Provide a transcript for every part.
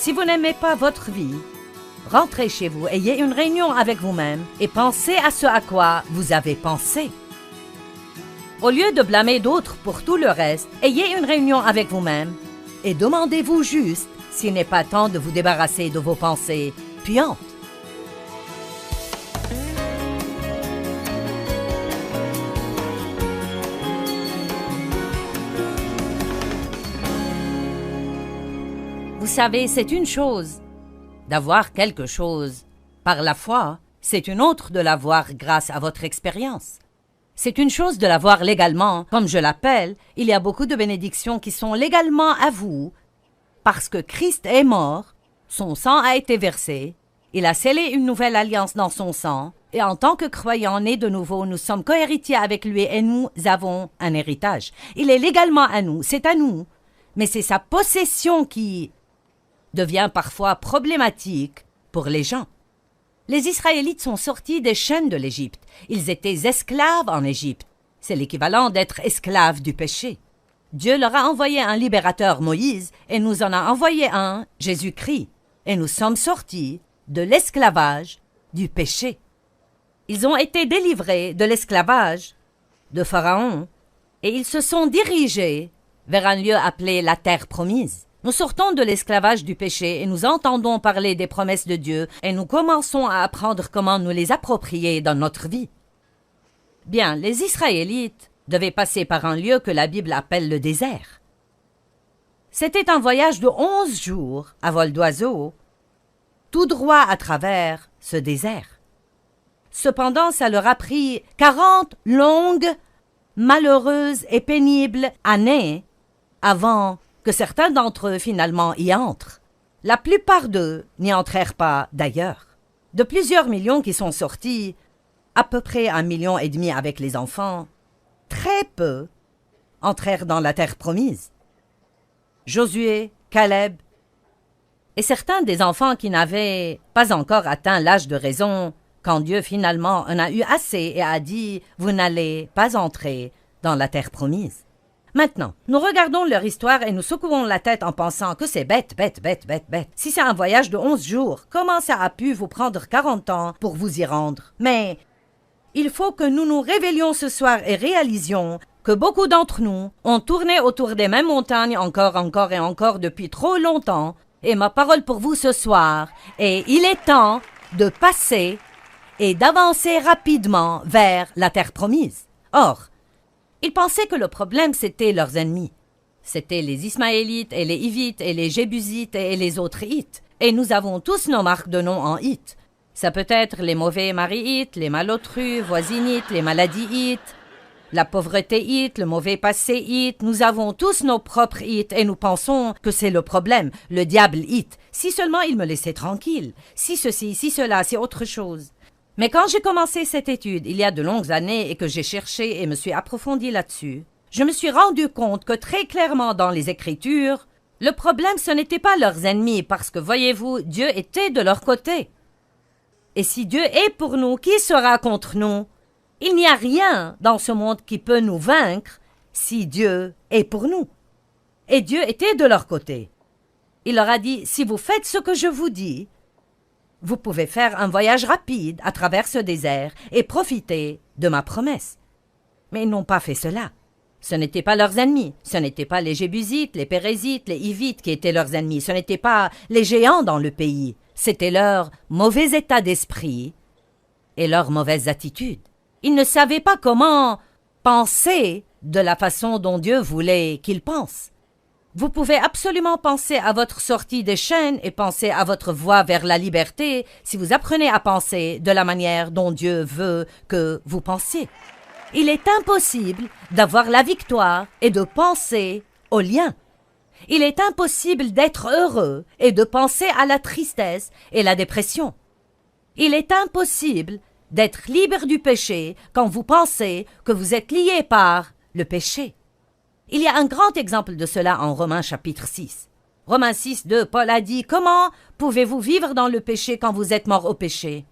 Si vous n'aimez pas votre vie, rentrez chez vous, ayez une réunion avec vous-même et pensez à ce à quoi vous avez pensé. Au lieu de blâmer d'autres pour tout le reste, ayez une réunion avec vous-même et demandez-vous juste s'il n'est pas temps de vous débarrasser de vos pensées puantes. Vous savez, c'est une chose d'avoir quelque chose par la foi, c'est une autre de l'avoir grâce à votre expérience. C'est une chose de l'avoir légalement, comme je l'appelle, il y a beaucoup de bénédictions qui sont légalement à vous, parce que Christ est mort, son sang a été versé, il a scellé une nouvelle alliance dans son sang, et en tant que croyants nés de nouveau, nous sommes cohéritiers avec lui et nous avons un héritage. Il est légalement à nous, c'est à nous, mais c'est sa possession qui devient parfois problématique pour les gens. Les Israélites sont sortis des chaînes de l'Égypte. Ils étaient esclaves en Égypte. C'est l'équivalent d'être esclaves du péché. Dieu leur a envoyé un libérateur, Moïse, et nous en a envoyé un, Jésus-Christ. Et nous sommes sortis de l'esclavage du péché. Ils ont été délivrés de l'esclavage de Pharaon et ils se sont dirigés vers un lieu appelé la terre promise. Nous sortons de l'esclavage du péché et nous entendons parler des promesses de Dieu et nous commençons à apprendre comment nous les approprier dans notre vie. Bien, les Israélites devaient passer par un lieu que la Bible appelle le désert. C'était un voyage de 11 jours à vol d'oiseau, tout droit à travers ce désert. Cependant, ça leur a pris 40 longues, malheureuses et pénibles années avant que certains d'entre eux finalement y entrent. La plupart d'eux n'y entrèrent pas d'ailleurs. De plusieurs millions qui sont sortis, à peu près 1,5 million avec les enfants, très peu entrèrent dans la terre promise. Josué, Caleb, et certains des enfants qui n'avaient pas encore atteint l'âge de raison, quand Dieu finalement en a eu assez et a dit « Vous n'allez pas entrer dans la terre promise ». Maintenant, nous regardons leur histoire et nous secouons la tête en pensant que c'est bête. Si c'est un voyage de 11 jours, comment ça a pu vous prendre 40 ans pour vous y rendre? Mais il faut que nous nous révélions ce soir et réalisions que beaucoup d'entre nous ont tourné autour des mêmes montagnes encore depuis trop longtemps. Et ma parole pour vous ce soir est il est temps de passer et d'avancer rapidement vers la terre promise. Or, ils pensaient que le problème, c'était leurs ennemis. C'était les Ismaélites et les Hivites et les Jébusites et les autres Hites. Et nous avons tous nos marques de nom en Hites. Ça peut être les mauvais maris Hites, les malotrus, voisinites, les maladies Hites, la pauvreté Hite, le mauvais passé Hite. Nous avons tous nos propres Hites et nous pensons que c'est le problème, le diable Hite. Si seulement il me laissait tranquille. Si ceci, si cela, c'est autre chose. Mais quand j'ai commencé cette étude, il y a de longues années, et que j'ai cherché et me suis approfondi là-dessus, je me suis rendu compte que très clairement dans les Écritures, le problème ce n'était pas leurs ennemis, parce que, voyez-vous, Dieu était de leur côté. Et si Dieu est pour nous, qui sera contre nous? Il n'y a rien dans ce monde qui peut nous vaincre si Dieu est pour nous. Et Dieu était de leur côté. Il leur a dit, si vous faites ce que je vous dis, vous pouvez faire un voyage rapide à travers ce désert et profiter de ma promesse. Mais ils n'ont pas fait cela. Ce n'étaient pas leurs ennemis. Ce n'étaient pas les Jébusites, les Pérézites, les Hivites qui étaient leurs ennemis. Ce n'étaient pas les géants dans le pays. C'était leur mauvais état d'esprit et leur mauvaise attitude. Ils ne savaient pas comment penser de la façon dont Dieu voulait qu'ils pensent. Vous pouvez absolument penser à votre sortie des chaînes et penser à votre voie vers la liberté si vous apprenez à penser de la manière dont Dieu veut que vous pensiez. Il est impossible d'avoir la victoire et de penser au lien. Il est impossible d'être heureux et de penser à la tristesse et la dépression. Il est impossible d'être libre du péché quand vous pensez que vous êtes lié par le péché. Il y a un grand exemple de cela en Romains chapitre 6. Romains 6, 2, Paul a dit « Comment pouvez-vous vivre dans le péché quand vous êtes mort au péché ?»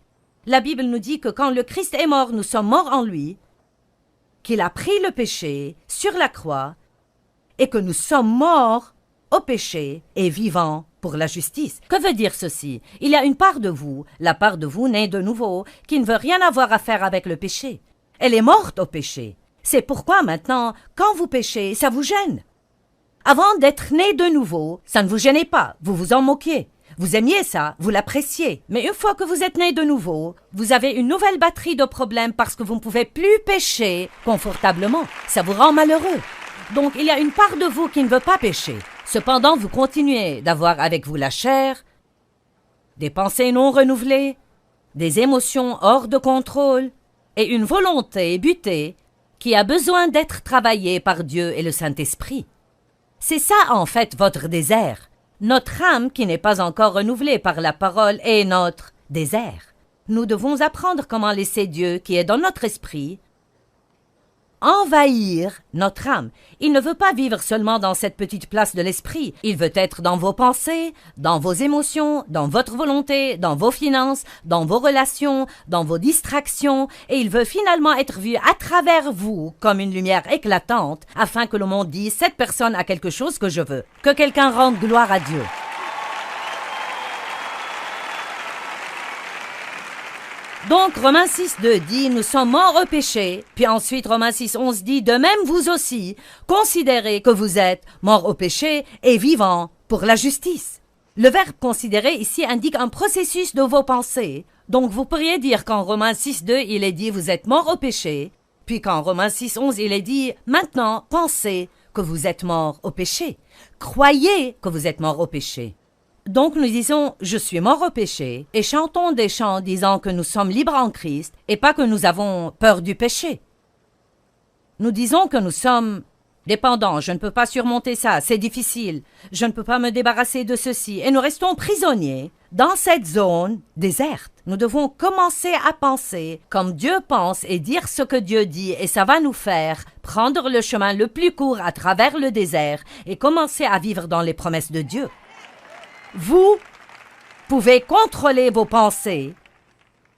La Bible nous dit que quand le Christ est mort, nous sommes morts en lui, qu'il a pris le péché sur la croix et que nous sommes morts au péché et vivant pour la justice. Que veut dire ceci? Il y a une part de vous, la part de vous née de nouveau, qui ne veut rien avoir à faire avec le péché. Elle est morte au péché. C'est pourquoi maintenant, quand vous péchez, ça vous gêne. Avant d'être né de nouveau, ça ne vous gênait pas, vous vous en moquiez. Vous aimiez ça, vous l'appréciez. Mais une fois que vous êtes né de nouveau, vous avez une nouvelle batterie de problèmes parce que vous ne pouvez plus pécher confortablement. Ça vous rend malheureux. Donc il y a une part de vous qui ne veut pas pécher. Cependant, vous continuez d'avoir avec vous la chair, des pensées non renouvelées, des émotions hors de contrôle et une volonté butée qui a besoin d'être travaillée par Dieu et le Saint-Esprit. C'est ça en fait votre désert. Notre âme qui n'est pas encore renouvelée par la parole est notre désert. Nous devons apprendre comment laisser Dieu qui est dans notre esprit envahir notre âme. Il ne veut pas vivre seulement dans cette petite place de l'esprit. Il veut être dans vos pensées, dans vos émotions, dans votre volonté, dans vos finances, dans vos relations, dans vos distractions, et il veut finalement être vu à travers vous comme une lumière éclatante, afin que le monde dise « Cette personne a quelque chose que je veux ». Que quelqu'un rende gloire à Dieu. Donc, Romains 6.2 dit « Nous sommes morts au péché ». Puis ensuite, Romains 6.11 dit « De même, vous aussi, considérez que vous êtes morts au péché et vivants pour la justice ». Le verbe « considérer » ici indique un processus de vos pensées. Donc, vous pourriez dire qu'en Romains 6.2, il est dit « Vous êtes morts au péché ». Puis qu'en Romains 6.11, il est dit « Maintenant, pensez que vous êtes morts au péché. Croyez que vous êtes morts au péché. » Donc nous disons « Je suis mort au péché » et chantons des chants disant que nous sommes libres en Christ et pas que nous avons peur du péché. Nous disons que nous sommes dépendants, je ne peux pas surmonter ça, c'est difficile, je ne peux pas me débarrasser de ceci et nous restons prisonniers dans cette zone déserte. Nous devons commencer à penser comme Dieu pense et dire ce que Dieu dit et ça va nous faire prendre le chemin le plus court à travers le désert et commencer à vivre dans les promesses de Dieu. Vous pouvez contrôler vos pensées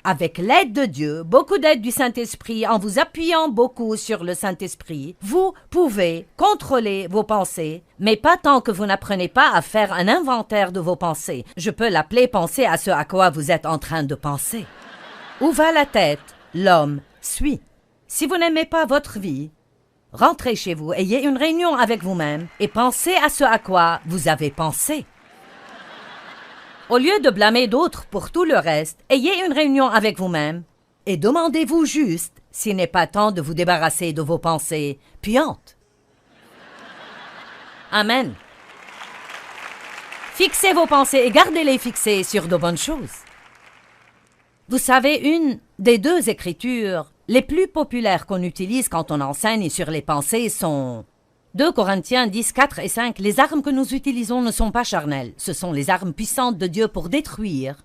avec l'aide de Dieu, beaucoup d'aide du Saint-Esprit, en vous appuyant beaucoup sur le Saint-Esprit. Vous pouvez contrôler vos pensées, mais pas tant que vous n'apprenez pas à faire un inventaire de vos pensées. Je peux l'appeler penser à ce à quoi vous êtes en train de penser. Où va la tête? L'homme suit. Si vous n'aimez pas votre vie, rentrez chez vous, ayez une réunion avec vous-même et pensez à ce à quoi vous avez pensé. Au lieu de blâmer d'autres pour tout le reste, ayez une réunion avec vous-même et demandez-vous juste s'il n'est pas temps de vous débarrasser de vos pensées puantes. Amen. Fixez vos pensées et gardez-les fixées sur de bonnes choses. Vous savez, une des deux écritures les plus populaires qu'on utilise quand on enseigne sur les pensées sont 2 Corinthiens 10, 4 et 5, les armes que nous utilisons ne sont pas charnelles. Ce sont les armes puissantes de Dieu pour détruire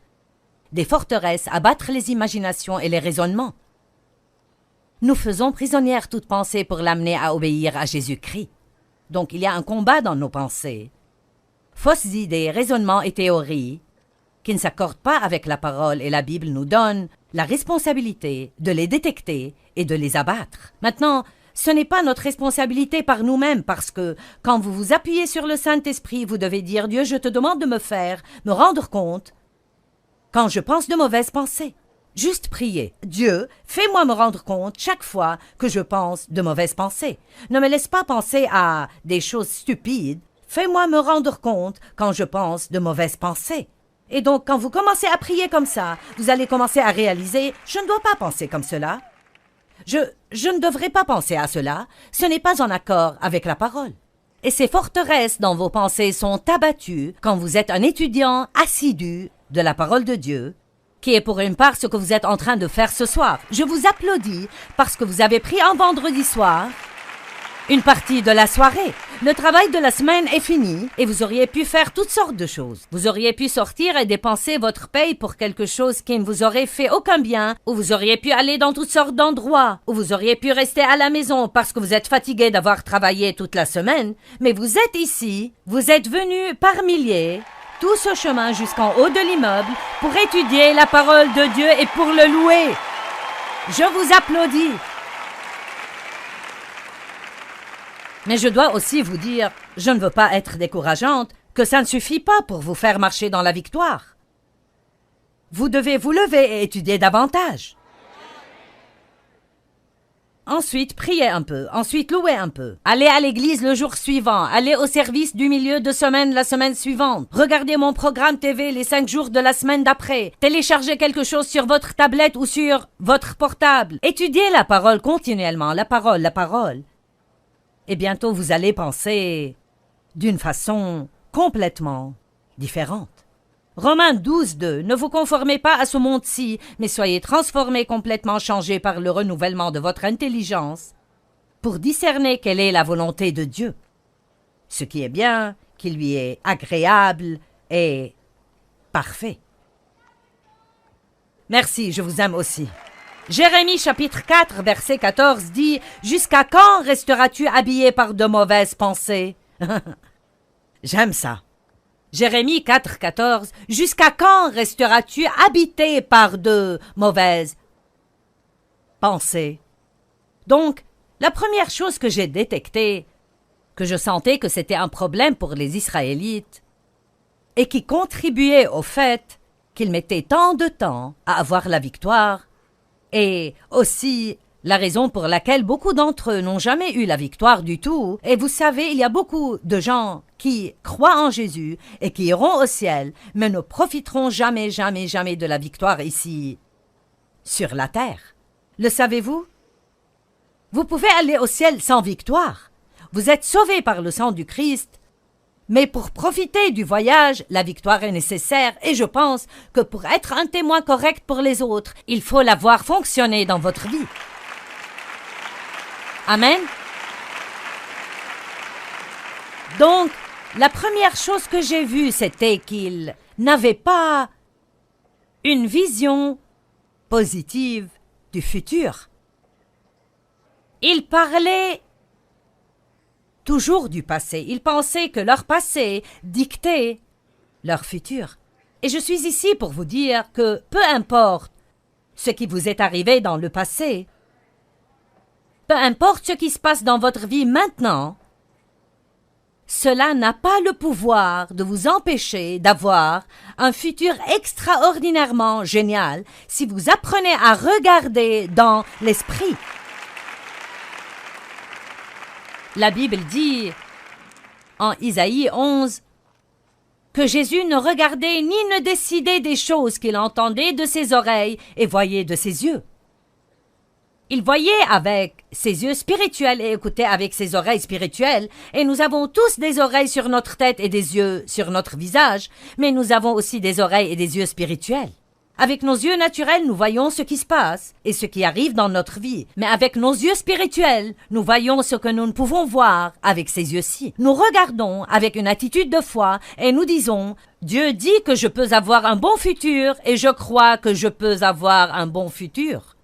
des forteresses, abattre les imaginations et les raisonnements. Nous faisons prisonnière toute pensée pour l'amener à obéir à Jésus-Christ. Donc il y a un combat dans nos pensées. Fausses idées, raisonnements et théories qui ne s'accordent pas avec la parole et la Bible nous donnent la responsabilité de les détecter et de les abattre. Maintenant, ce n'est pas notre responsabilité par nous-mêmes parce que quand vous vous appuyez sur le Saint-Esprit, vous devez dire « Dieu, je te demande de me rendre compte quand je pense de mauvaises pensées. » Juste prier. « Dieu, fais-moi me rendre compte chaque fois que je pense de mauvaises pensées. Ne me laisse pas penser à des choses stupides. Fais-moi me rendre compte quand je pense de mauvaises pensées. » Et donc, quand vous commencez à prier comme ça, vous allez commencer à réaliser « Je ne dois pas penser comme cela. » Je ne devrais pas penser à cela, ce n'est pas en accord avec la parole. Et ces forteresses dans vos pensées sont abattues quand vous êtes un étudiant assidu de la parole de Dieu, qui est pour une part ce que vous êtes en train de faire ce soir. Je vous applaudis parce que vous avez pris un vendredi soir une partie de la soirée. Le travail de la semaine est fini et vous auriez pu faire toutes sortes de choses. Vous auriez pu sortir et dépenser votre paye pour quelque chose qui ne vous aurait fait aucun bien, ou vous auriez pu aller dans toutes sortes d'endroits, ou vous auriez pu rester à la maison parce que vous êtes fatigué d'avoir travaillé toute la semaine, mais vous êtes ici, vous êtes venus par milliers, tout ce chemin jusqu'en haut de l'immeuble pour étudier la parole de Dieu et pour le louer. Je vous applaudis. Mais je dois aussi vous dire, je ne veux pas être décourageante, que ça ne suffit pas pour vous faire marcher dans la victoire. Vous devez vous lever et étudier davantage. Ensuite, priez un peu. Ensuite, louez un peu. Allez à l'église le jour suivant. Allez au service du milieu de semaine la semaine suivante. Regardez mon programme TV les 5 jours de la semaine d'après. Téléchargez quelque chose sur votre tablette ou sur votre portable. Étudiez la parole continuellement. La parole. Et bientôt, vous allez penser d'une façon complètement différente. Romains 12:2. Ne vous conformez pas à ce monde-ci, mais soyez transformés, complètement changés par le renouvellement de votre intelligence, pour discerner quelle est la volonté de Dieu, ce qui est bien, qui lui est agréable et parfait. Merci, je vous aime aussi. Jérémie chapitre 4, verset 14 dit « Jusqu'à quand resteras-tu habillé par de mauvaises pensées ?» J'aime ça. Jérémie 4, 14 « Jusqu'à quand resteras-tu habité par de mauvaises pensées ?» Donc, la première chose que j'ai détectée, que je sentais que c'était un problème pour les Israélites, et qui contribuait au fait qu'ils mettaient tant de temps à avoir la victoire, et aussi la raison pour laquelle beaucoup d'entre eux n'ont jamais eu la victoire du tout. Et vous savez, il y a beaucoup de gens qui croient en Jésus et qui iront au ciel, mais ne profiteront jamais de la victoire ici, sur la terre. Le savez-vous? Vous pouvez aller au ciel sans victoire. Vous êtes sauvés par le sang du Christ, mais pour profiter du voyage, la victoire est nécessaire et je pense que pour être un témoin correct pour les autres, il faut la voir fonctionner dans votre vie. Amen. Donc, la première chose que j'ai vue, c'était qu'ils n'avaient pas une vision positive du futur. Ils parlaient toujours du passé. Ils pensaient que leur passé dictait leur futur. Et je suis ici pour vous dire que peu importe ce qui vous est arrivé dans le passé, peu importe ce qui se passe dans votre vie maintenant, cela n'a pas le pouvoir de vous empêcher d'avoir un futur extraordinairement génial si vous apprenez à regarder dans l'esprit. La Bible dit, en Isaïe 11, que Jésus ne regardait ni ne décidait des choses qu'il entendait de ses oreilles et voyait de ses yeux. Il voyait avec ses yeux spirituels et écoutait avec ses oreilles spirituelles, et nous avons tous des oreilles sur notre tête et des yeux sur notre visage, mais nous avons aussi des oreilles et des yeux spirituels. Avec nos yeux naturels, nous voyons ce qui se passe et ce qui arrive dans notre vie, mais avec nos yeux spirituels, nous voyons ce que nous ne pouvons voir avec ces yeux-ci. Nous regardons avec une attitude de foi et nous disons « Dieu dit que je peux avoir un bon futur et je crois que je peux avoir un bon futur. »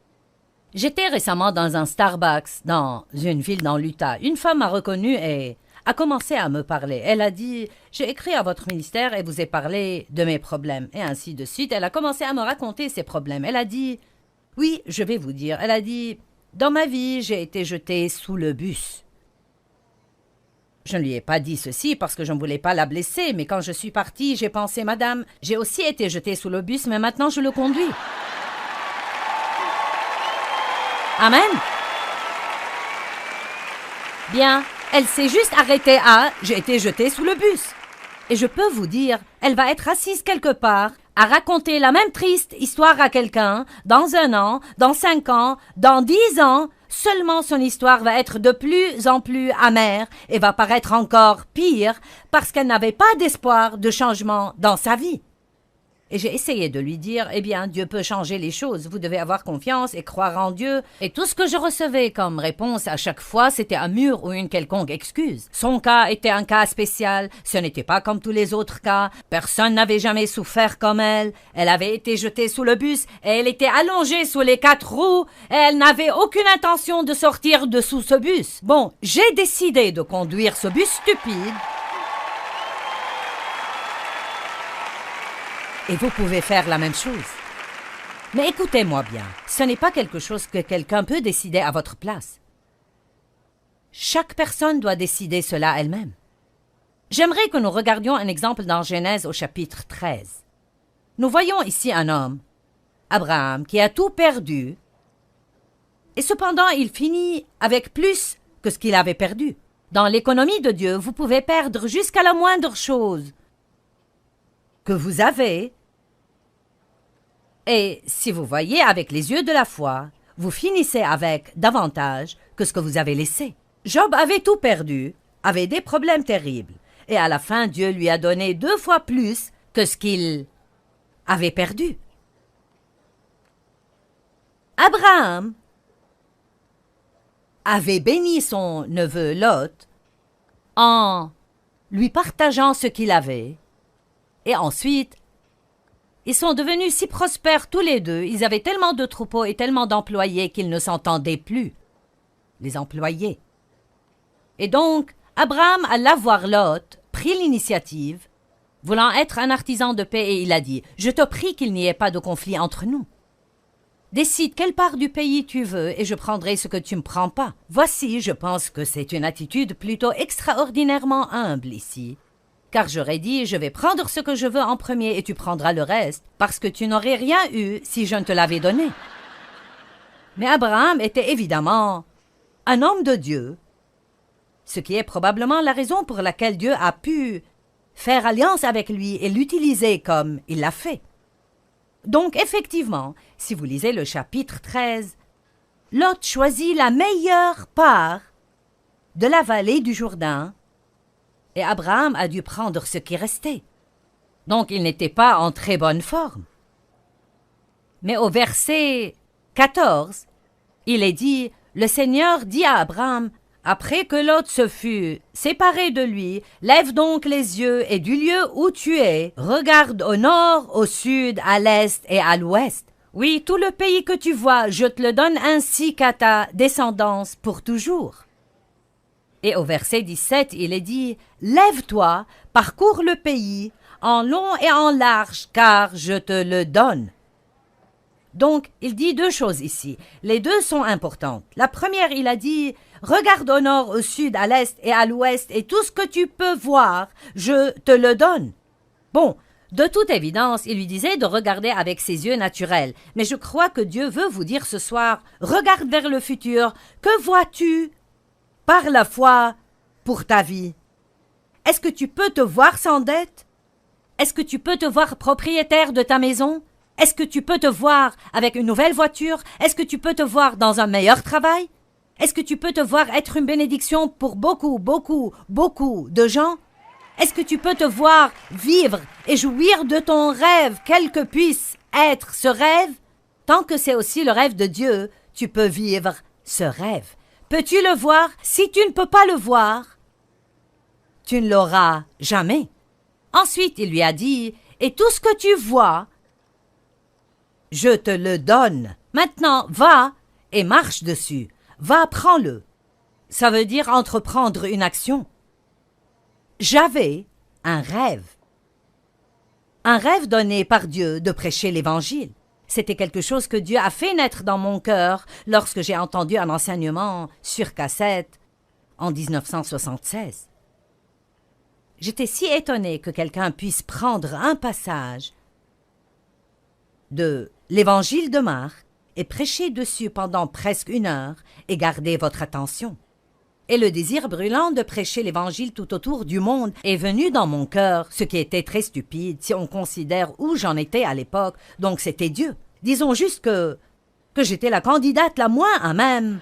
J'étais récemment dans un Starbucks dans une ville dans l'Utah. Une femme m'a reconnue et a commencé à me parler. Elle a dit « J'ai écrit à votre ministère et vous ai parlé de mes problèmes. » Et ainsi de suite. Elle a commencé à me raconter ses problèmes. Elle a dit « Oui, je vais vous dire. » Elle a dit « Dans ma vie, j'ai été jetée sous le bus. » Je ne lui ai pas dit ceci parce que je ne voulais pas la blesser, mais quand je suis partie, j'ai pensé « Madame, j'ai aussi été jetée sous le bus, mais maintenant je le conduis. » Amen. Bien, elle s'est juste arrêtée à « j'ai été jetée sous le bus ». Et je peux vous dire, elle va être assise quelque part à raconter la même triste histoire à quelqu'un dans 1 an, dans 5 ans, dans 10 ans. Seulement son histoire va être de plus en plus amère et va paraître encore pire parce qu'elle n'avait pas d'espoir de changement dans sa vie. Et j'ai essayé de lui dire, eh bien, Dieu peut changer les choses, vous devez avoir confiance et croire en Dieu. Et tout ce que je recevais comme réponse à chaque fois, c'était un mur ou une quelconque excuse. Son cas était un cas spécial, ce n'était pas comme tous les autres cas, personne n'avait jamais souffert comme elle avait été jetée sous le bus et elle était allongée sous les 4 roues et elle n'avait aucune intention de sortir de sous ce bus. Bon, j'ai décidé de conduire ce bus stupide. Et vous pouvez faire la même chose. Mais écoutez-moi bien, ce n'est pas quelque chose que quelqu'un peut décider à votre place. Chaque personne doit décider cela elle-même. J'aimerais que nous regardions un exemple dans Genèse au chapitre 13. Nous voyons ici un homme, Abraham, qui a tout perdu, et cependant il finit avec plus que ce qu'il avait perdu. Dans l'économie de Dieu, vous pouvez perdre jusqu'à la moindre chose que vous avez, et si vous voyez avec les yeux de la foi, vous finissez avec davantage que ce que vous avez laissé. Job avait tout perdu, avait des problèmes terribles, et à la fin, Dieu lui a donné 2 fois plus que ce qu'il avait perdu. Abraham avait béni son neveu Lot en lui partageant ce qu'il avait, et ensuite, ils sont devenus si prospères tous les deux, ils avaient tellement de troupeaux et tellement d'employés qu'ils ne s'entendaient plus, les employés. Et donc, Abraham, à l'avoir Lot, prit l'initiative, voulant être un artisan de paix, et il a dit « Je te prie qu'il n'y ait pas de conflit entre nous. Décide quelle part du pays tu veux, et je prendrai ce que tu ne me prends pas. » Voici, je pense que c'est une attitude plutôt extraordinairement humble ici. Car j'aurais dit « Je vais prendre ce que je veux en premier, et tu prendras le reste, parce que tu n'aurais rien eu si je ne te l'avais donné. » Mais Abraham était évidemment un homme de Dieu, ce qui est probablement la raison pour laquelle Dieu a pu faire alliance avec lui et l'utiliser comme il l'a fait. Donc, effectivement, si vous lisez le chapitre 13, Lot choisit la meilleure part de la vallée du Jourdain et Abraham a dû prendre ce qui restait. Donc, il n'était pas en très bonne forme. Mais au verset 14, il est dit « Le Seigneur dit à Abraham, après que Lot se fut séparé de lui, lève donc les yeux et du lieu où tu es, regarde au nord, au sud, à l'est et à l'ouest. Oui, tout le pays que tu vois, je te le donne ainsi qu'à ta descendance pour toujours. » Et au verset 17, il est dit « Lève-toi, parcours le pays, en long et en large, car je te le donne. » Donc, il dit 2 choses ici. Les 2 sont importantes. La première, il a dit « Regarde au nord, au sud, à l'est et à l'ouest, et tout ce que tu peux voir, je te le donne. » Bon, de toute évidence, il lui disait de regarder avec ses yeux naturels. Mais je crois que Dieu veut vous dire ce soir « Regarde vers le futur. Que vois-tu par la foi pour ta vie? Est-ce que tu peux te voir sans dette? Est-ce que tu peux te voir propriétaire de ta maison? Est-ce que tu peux te voir avec une nouvelle voiture? Est-ce que tu peux te voir dans un meilleur travail? Est-ce que tu peux te voir être une bénédiction pour beaucoup, beaucoup, beaucoup de gens? Est-ce que tu peux te voir vivre et jouir de ton rêve, quel que puisse être ce rêve? Tant que c'est aussi le rêve de Dieu, tu peux vivre ce rêve. Peux-tu le voir? Si tu ne peux pas le voir, tu ne l'auras jamais. Ensuite, il lui a dit, « Et tout ce que tu vois, je te le donne. Maintenant, va et marche dessus. Va, prends-le. » Ça veut dire entreprendre une action. J'avais un rêve. Un rêve donné par Dieu de prêcher l'Évangile. C'était quelque chose que Dieu a fait naître dans mon cœur lorsque j'ai entendu un enseignement sur cassette en 1976. J'étais si étonnée que quelqu'un puisse prendre un passage de l'Évangile de Marc et prêcher dessus pendant presque 1 heure et garder votre attention. Et le désir brûlant de prêcher l'Évangile tout autour du monde est venu dans mon cœur, ce qui était très stupide si on considère où j'en étais à l'époque, donc c'était Dieu. Disons juste que j'étais la candidate la moins à même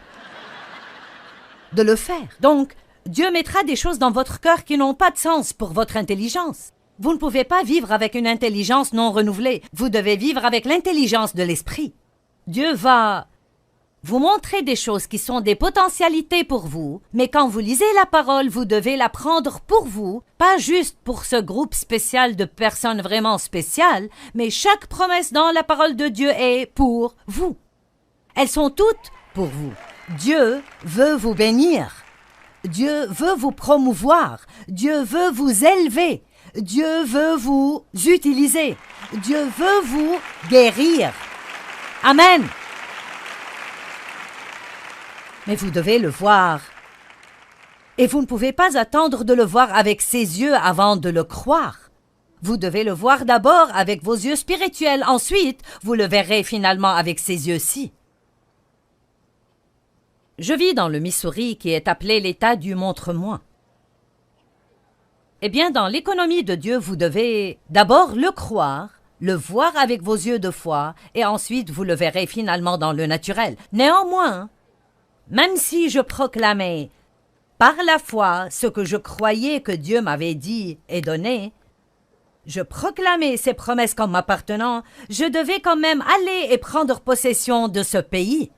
de le faire. Donc, Dieu mettra des choses dans votre cœur qui n'ont pas de sens pour votre intelligence. Vous ne pouvez pas vivre avec une intelligence non renouvelée. Vous devez vivre avec l'intelligence de l'esprit. Dieu va vous montrer des choses qui sont des potentialités pour vous, mais quand vous lisez la parole, vous devez la prendre pour vous, pas juste pour ce groupe spécial de personnes vraiment spéciales, mais chaque promesse dans la parole de Dieu est pour vous. Elles sont toutes pour vous. Dieu veut vous bénir. Dieu veut vous promouvoir. Dieu veut vous élever. Dieu veut vous utiliser. Dieu veut vous guérir. Amen. Mais vous devez le voir Et vous ne pouvez pas attendre de le voir avec ses yeux avant de le croire. Vous devez le voir d'abord avec vos yeux spirituels, ensuite vous le verrez finalement avec ses yeux-ci. Je vis dans le Missouri qui est appelé l'État du montre-moi. Eh bien, dans l'économie de Dieu, vous devez d'abord le croire, le voir avec vos yeux de foi, et ensuite vous le verrez finalement dans le naturel. Néanmoins, même si je proclamais par la foi ce que je croyais que Dieu m'avait dit et donné, je proclamais ces promesses comme m'appartenant, je devais quand même aller et prendre possession de ce pays.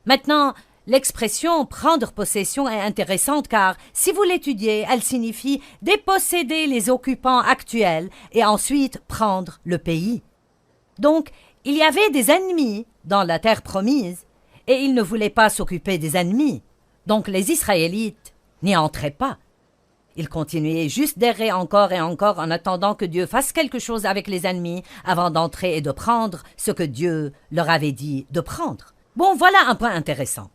Maintenant, l'expression « prendre possession » est intéressante car, si vous l'étudiez, elle signifie déposséder les occupants actuels et ensuite prendre le pays. Donc, il y avait des ennemis dans la terre promise et ils ne voulaient pas s'occuper des ennemis. Donc les Israélites n'y entraient pas. Ils continuaient juste d'errer encore et encore en attendant que Dieu fasse quelque chose avec les ennemis avant d'entrer et de prendre ce que Dieu leur avait dit de prendre. Bon, voilà un point intéressant.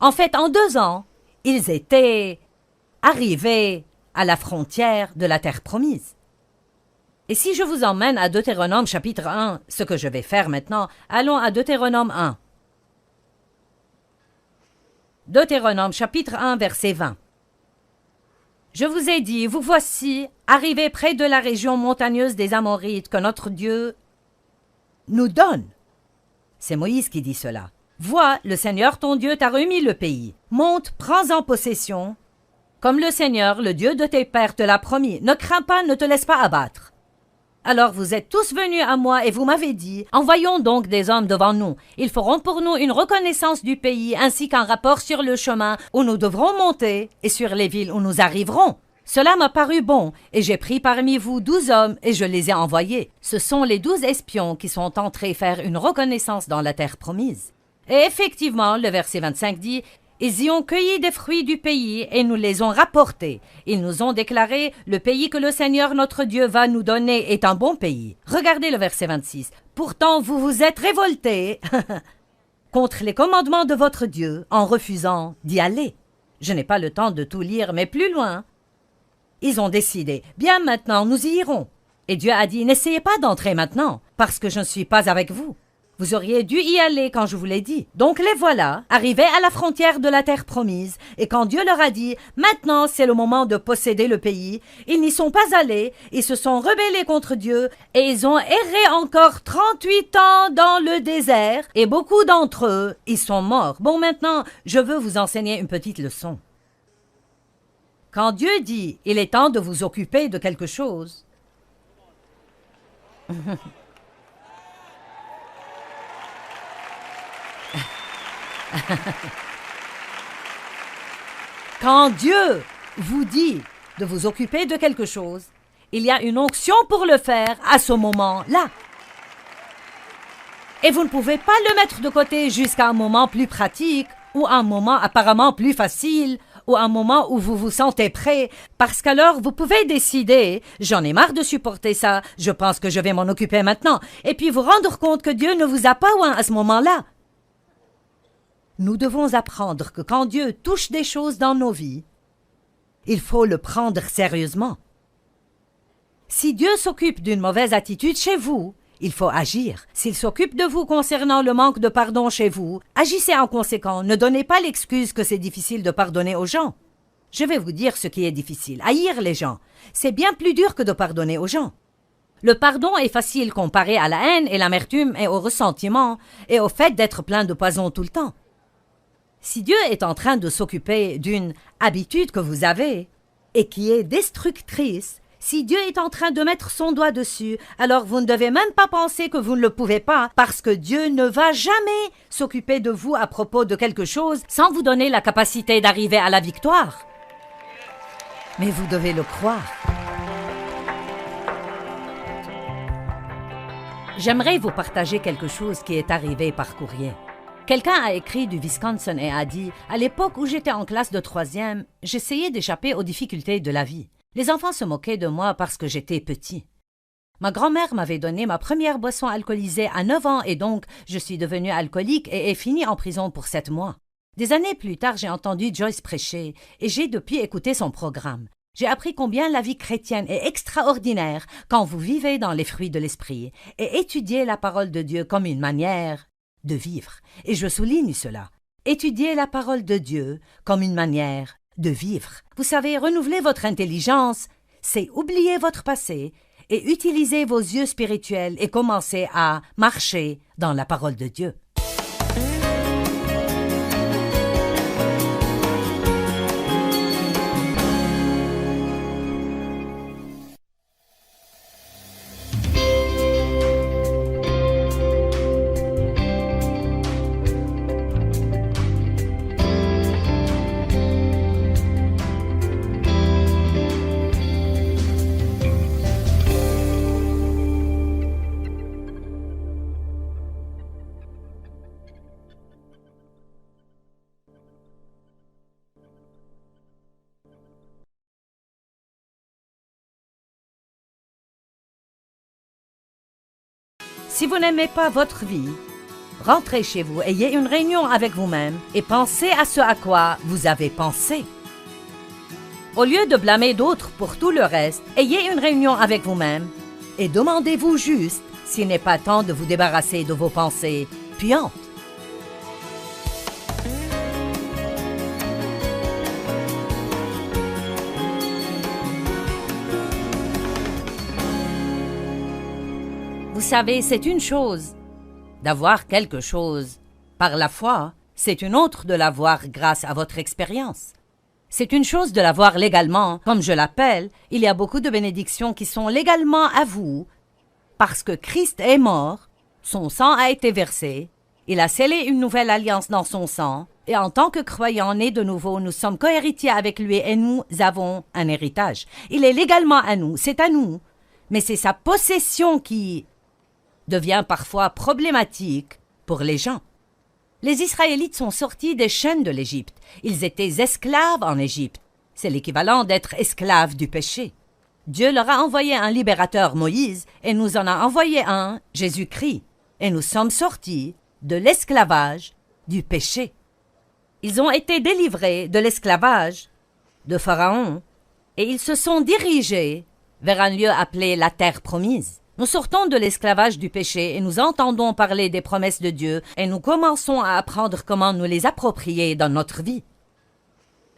En fait, en 2 ans, ils étaient arrivés à la frontière de la terre promise. Et si je vous emmène à Deutéronome chapitre 1, ce que je vais faire maintenant, allons à Deutéronome 1. Deutéronome chapitre 1, verset 20. Je vous ai dit, vous voici, arrivés près de la région montagneuse des Amorites que notre Dieu nous donne. C'est Moïse qui dit cela. Vois, le Seigneur ton Dieu t'a remis le pays. Monte, prends-en possession. Comme le Seigneur, le Dieu de tes pères, te l'a promis. Ne crains pas, ne te laisse pas abattre. Alors vous êtes tous venus à moi et vous m'avez dit, envoyons donc des hommes devant nous. Ils feront pour nous une reconnaissance du pays ainsi qu'un rapport sur le chemin où nous devrons monter et sur les villes où nous arriverons. Cela m'a paru bon et j'ai pris parmi vous 12 hommes et je les ai envoyés. Ce sont les 12 espions qui sont entrés faire une reconnaissance dans la terre promise. Et effectivement, le verset 25 dit, ils y ont cueilli des fruits du pays et nous les ont rapportés. Ils nous ont déclaré, le pays que le Seigneur notre Dieu va nous donner est un bon pays. Regardez le verset 26. Pourtant, vous vous êtes révoltés contre les commandements de votre Dieu en refusant d'y aller. Je n'ai pas le temps de tout lire, mais plus loin. Ils ont décidé, bien maintenant, nous y irons. Et Dieu a dit, n'essayez pas d'entrer maintenant, parce que je ne suis pas avec vous. Vous auriez dû y aller quand je vous l'ai dit. Donc les voilà, arrivés à la frontière de la terre promise, et quand Dieu leur a dit « Maintenant c'est le moment de posséder le pays », ils n'y sont pas allés, ils se sont rebellés contre Dieu, et ils ont erré encore 38 ans dans le désert, et beaucoup d'entre eux, ils sont morts. Bon, maintenant, je veux vous enseigner une petite leçon. Quand Dieu dit « Il est temps de vous occuper de quelque chose », quand Dieu vous dit de vous occuper de quelque chose, il y a une onction pour le faire à ce moment-là. Et vous ne pouvez pas le mettre de côté jusqu'à un moment plus pratique ou un moment apparemment plus facile ou un moment où vous vous sentez prêt, parce qu'alors vous pouvez décider « J'en ai marre de supporter ça, je pense que je vais m'en occuper maintenant » et puis vous rendre compte que Dieu ne vous a pas oint à ce moment-là. Nous devons apprendre que quand Dieu touche des choses dans nos vies, il faut le prendre sérieusement. Si Dieu s'occupe d'une mauvaise attitude chez vous, il faut agir. S'il s'occupe de vous concernant le manque de pardon chez vous, agissez en conséquent. Ne donnez pas l'excuse que c'est difficile de pardonner aux gens. Je vais vous dire ce qui est difficile. Haïr les gens, c'est bien plus dur que de pardonner aux gens. Le pardon est facile comparé à la haine et l'amertume et au ressentiment et au fait d'être plein de poison tout le temps. Si Dieu est en train de s'occuper d'une habitude que vous avez et qui est destructrice, si Dieu est en train de mettre son doigt dessus, alors vous ne devez même pas penser que vous ne le pouvez pas, parce que Dieu ne va jamais s'occuper de vous à propos de quelque chose sans vous donner la capacité d'arriver à la victoire. Mais vous devez le croire. J'aimerais vous partager quelque chose qui est arrivé par courrier. Quelqu'un a écrit du Wisconsin et a dit « À l'époque où j'étais en classe de 3e, j'essayais d'échapper aux difficultés de la vie. Les enfants se moquaient de moi parce que j'étais petit. Ma grand-mère m'avait donné ma première boisson alcoolisée à 9 ans et donc je suis devenu alcoolique et ai fini en prison pour 7 mois. Des années plus tard, j'ai entendu Joyce prêcher et j'ai depuis écouté son programme. J'ai appris combien la vie chrétienne est extraordinaire quand vous vivez dans les fruits de l'esprit et étudiez la parole de Dieu comme une manière de vivre. Et je souligne cela. Étudiez la parole de Dieu comme une manière de vivre. Vous savez, renouveler votre intelligence, c'est oublier votre passé et utiliser vos yeux spirituels et commencer à marcher dans la parole de Dieu. Si vous n'aimez pas votre vie, rentrez chez vous, ayez une réunion avec vous-même et pensez à ce à quoi vous avez pensé. Au lieu de blâmer d'autres pour tout le reste, ayez une réunion avec vous-même et demandez-vous juste s'il n'est pas temps de vous débarrasser de vos pensées puantes. Vous savez, c'est une chose d'avoir quelque chose par la foi, c'est une autre de l'avoir grâce à votre expérience. C'est une chose de l'avoir légalement, comme je l'appelle, il y a beaucoup de bénédictions qui sont légalement à vous, parce que Christ est mort, son sang a été versé, il a scellé une nouvelle alliance dans son sang, et en tant que croyants nés de nouveau, nous sommes cohéritiers avec lui et nous avons un héritage. Il est légalement à nous, c'est à nous, mais c'est sa possession qui devient parfois problématique pour les gens. Les Israélites sont sortis des chaînes de l'Égypte. Ils étaient esclaves en Égypte. C'est l'équivalent d'être esclaves du péché. Dieu leur a envoyé un libérateur, Moïse, et nous en a envoyé un, Jésus-Christ. Et nous sommes sortis de l'esclavage du péché. Ils ont été délivrés de l'esclavage de Pharaon et ils se sont dirigés vers un lieu appelé la terre promise. Nous sortons de l'esclavage du péché et nous entendons parler des promesses de Dieu et nous commençons à apprendre comment nous les approprier dans notre vie.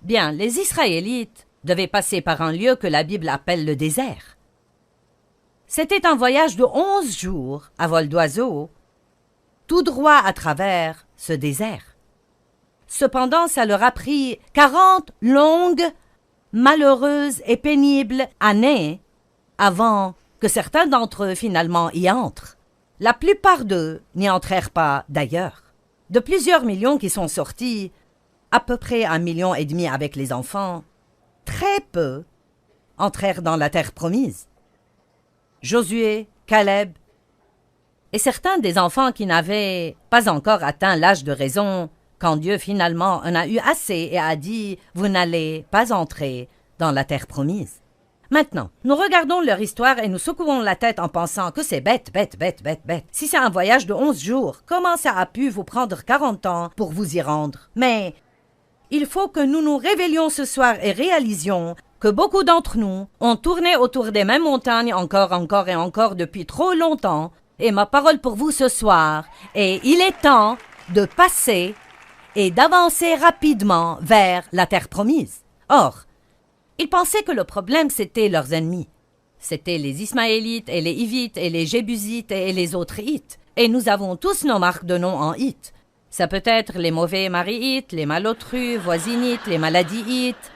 Bien, les Israélites devaient passer par un lieu que la Bible appelle le désert. C'était un voyage de 11 jours à vol d'oiseau, tout droit à travers ce désert. Cependant, ça leur a pris 40 longues, malheureuses et pénibles années avant que certains d'entre eux finalement y entrent. La plupart d'eux n'y entrèrent pas d'ailleurs. De plusieurs millions qui sont sortis, à peu près 1,5 million avec les enfants, très peu entrèrent dans la terre promise. Josué, Caleb, et certains des enfants qui n'avaient pas encore atteint l'âge de raison, quand Dieu finalement en a eu assez et a dit « Vous n'allez pas entrer dans la terre promise ». Maintenant, nous regardons leur histoire et nous secouons la tête en pensant que c'est bête. Si c'est un voyage de 11 jours, comment ça a pu vous prendre 40 ans pour vous y rendre? Mais il faut que nous nous réveillions ce soir et réalisions que beaucoup d'entre nous ont tourné autour des mêmes montagnes encore depuis trop longtemps. Et ma parole pour vous ce soir est il est temps de passer et d'avancer rapidement vers la terre promise. Or, ils pensaient que le problème, c'était leurs ennemis. C'était les Ismaélites et les Hivites et les Jébusites et les autres Hites. Et nous avons tous nos marques de nom en Hites. Ça peut être les mauvais maris Hites, les malotrus, voisinites, les maladies Hites,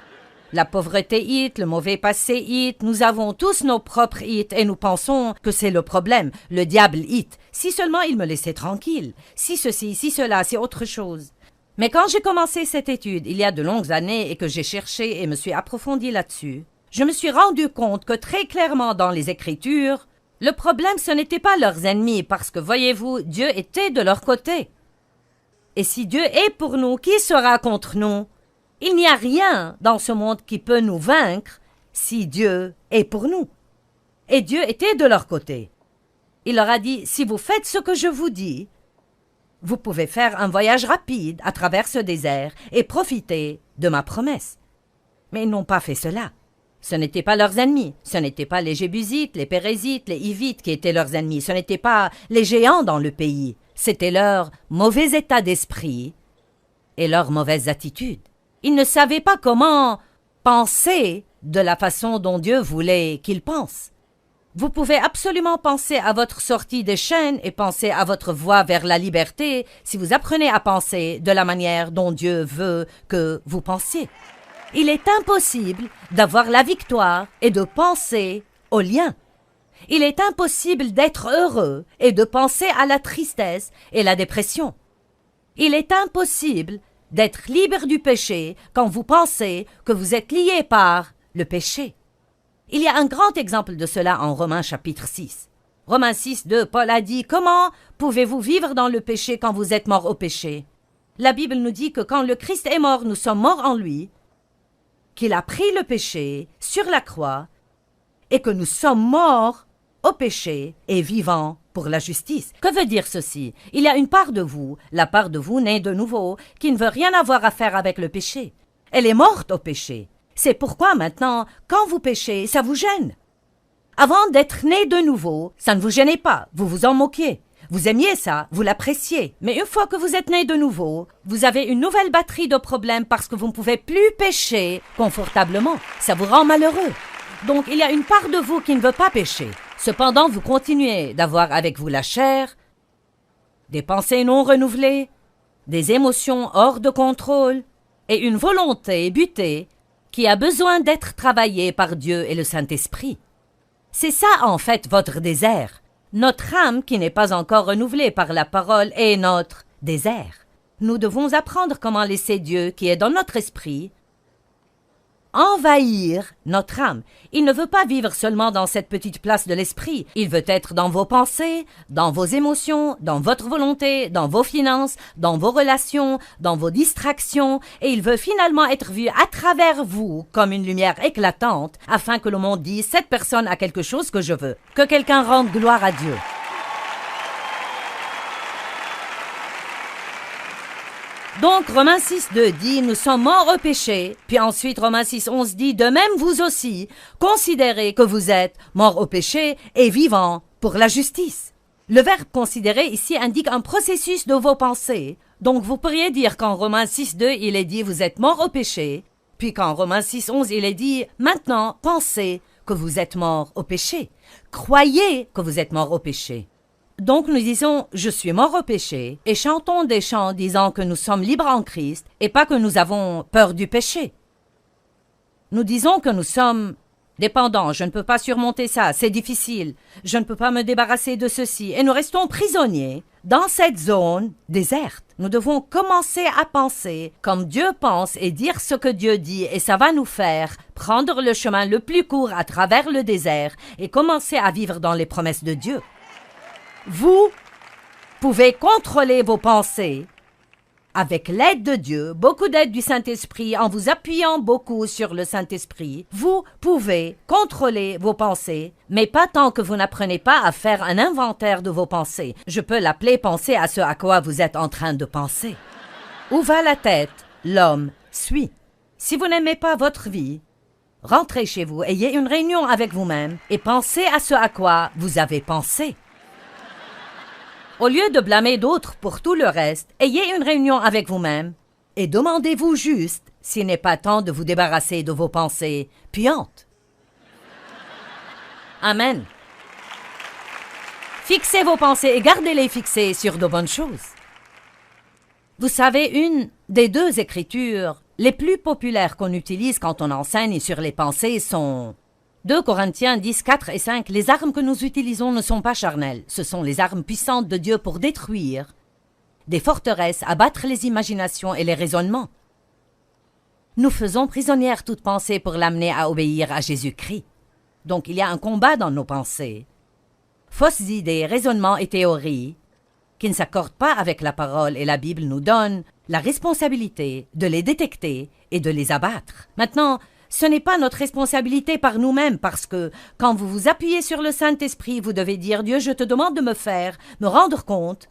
la pauvreté Hite, le mauvais passé Hite. Nous avons tous nos propres Hites et nous pensons que c'est le problème, le diable Hite. Si seulement il me laissait tranquille. Si ceci, si cela, c'est autre chose. Mais quand j'ai commencé cette étude, il y a de longues années, et que j'ai cherché et me suis approfondi là-dessus, je me suis rendu compte que très clairement dans les Écritures, le problème ce n'était pas leurs ennemis, parce que, voyez-vous, Dieu était de leur côté. Et si Dieu est pour nous, qui sera contre nous? Il n'y a rien dans ce monde qui peut nous vaincre si Dieu est pour nous. Et Dieu était de leur côté. Il leur a dit, si vous faites ce que je vous dis, vous pouvez faire un voyage rapide à travers ce désert et profiter de ma promesse. » Mais ils n'ont pas fait cela. Ce n'étaient pas leurs ennemis, ce n'étaient pas les Jébusites, les Pérézites, les Hivites qui étaient leurs ennemis, ce n'étaient pas les géants dans le pays, c'était leur mauvais état d'esprit et leur mauvaise attitude. Ils ne savaient pas comment penser de la façon dont Dieu voulait qu'ils pensent. Vous pouvez absolument penser à votre sortie des chaînes et penser à votre voie vers la liberté si vous apprenez à penser de la manière dont Dieu veut que vous pensiez. Il est impossible d'avoir la victoire et de penser au lien. Il est impossible d'être heureux et de penser à la tristesse et la dépression. Il est impossible d'être libre du péché quand vous pensez que vous êtes lié par le péché. Il y a un grand exemple de cela en Romains chapitre 6. Romains 6, 2, Paul a dit « Comment pouvez-vous vivre dans le péché quand vous êtes mort au péché ?» La Bible nous dit que quand le Christ est mort, nous sommes morts en lui, qu'il a pris le péché sur la croix et que nous sommes morts au péché et vivants pour la justice. Que veut dire ceci? Il y a une part de vous, la part de vous née de nouveau, qui ne veut rien avoir à faire avec le péché. Elle est morte au péché. C'est pourquoi maintenant, quand vous péchez, ça vous gêne. Avant d'être né de nouveau, ça ne vous gênait pas, vous vous en moquiez. Vous aimiez ça, vous l'appréciez. Mais une fois que vous êtes né de nouveau, vous avez une nouvelle batterie de problèmes parce que vous ne pouvez plus pécher confortablement. Ça vous rend malheureux. Donc il y a une part de vous qui ne veut pas pécher. Cependant, vous continuez d'avoir avec vous la chair, des pensées non renouvelées, des émotions hors de contrôle et une volonté butée qui a besoin d'être travaillée par Dieu et le Saint-Esprit. C'est ça en fait votre désert. Notre âme qui n'est pas encore renouvelée par la parole est notre désert. Nous devons apprendre comment laisser Dieu, qui est dans notre esprit, envahir notre âme. Il ne veut pas vivre seulement dans cette petite place de l'esprit. Il veut être dans vos pensées, dans vos émotions, dans votre volonté, dans vos finances, dans vos relations, dans vos distractions, et il veut finalement être vu à travers vous comme une lumière éclatante, afin que le monde dise « Cette personne a quelque chose que je veux ». Que quelqu'un rende gloire à Dieu. Donc, Romains 6, 2 dit « Nous sommes morts au péché ». Puis ensuite, Romains 6, 11 dit « De même, vous aussi, considérez que vous êtes morts au péché et vivants pour la justice ». Le verbe « considérer » ici indique un processus de vos pensées. Donc, vous pourriez dire qu'en Romains 6, 2, il est dit « Vous êtes morts au péché ». Puis qu'en Romains 6, 11, il est dit « Maintenant, pensez que vous êtes morts au péché. Croyez que vous êtes morts au péché. » Donc nous disons « Je suis mort au péché » et chantons des chants disant que nous sommes libres en Christ et pas que nous avons peur du péché. Nous disons que nous sommes dépendants, je ne peux pas surmonter ça, c'est difficile, je ne peux pas me débarrasser de ceci et nous restons prisonniers dans cette zone déserte. Nous devons commencer à penser comme Dieu pense et dire ce que Dieu dit et ça va nous faire prendre le chemin le plus court à travers le désert et commencer à vivre dans les promesses de Dieu. Vous pouvez contrôler vos pensées avec l'aide de Dieu, beaucoup d'aide du Saint-Esprit, en vous appuyant beaucoup sur le Saint-Esprit. Vous pouvez contrôler vos pensées, mais pas tant que vous n'apprenez pas à faire un inventaire de vos pensées. Je peux l'appeler penser à ce à quoi vous êtes en train de penser. Où va la tête? L'homme suit. Si vous n'aimez pas votre vie, rentrez chez vous, ayez une réunion avec vous-même et pensez à ce à quoi vous avez pensé. Au lieu de blâmer d'autres pour tout le reste, ayez une réunion avec vous-même et demandez-vous juste s'il n'est pas temps de vous débarrasser de vos pensées puantes. Amen. Fixez vos pensées et gardez-les fixées sur de bonnes choses. Vous savez, une des deux écritures les plus populaires qu'on utilise quand on enseigne sur les pensées sont 2 Corinthiens 10, 4 et 5, les armes que nous utilisons ne sont pas charnelles. Ce sont les armes puissantes de Dieu pour détruire des forteresses, abattre les imaginations et les raisonnements. Nous faisons prisonnière toute pensée pour l'amener à obéir à Jésus-Christ. Donc il y a un combat dans nos pensées. Fausses idées, raisonnements et théories qui ne s'accordent pas avec la parole et la Bible nous donnent la responsabilité de les détecter et de les abattre. Maintenant, ce n'est pas notre responsabilité par nous-mêmes parce que quand vous vous appuyez sur le Saint-Esprit, vous devez dire « Dieu, je te demande de me rendre compte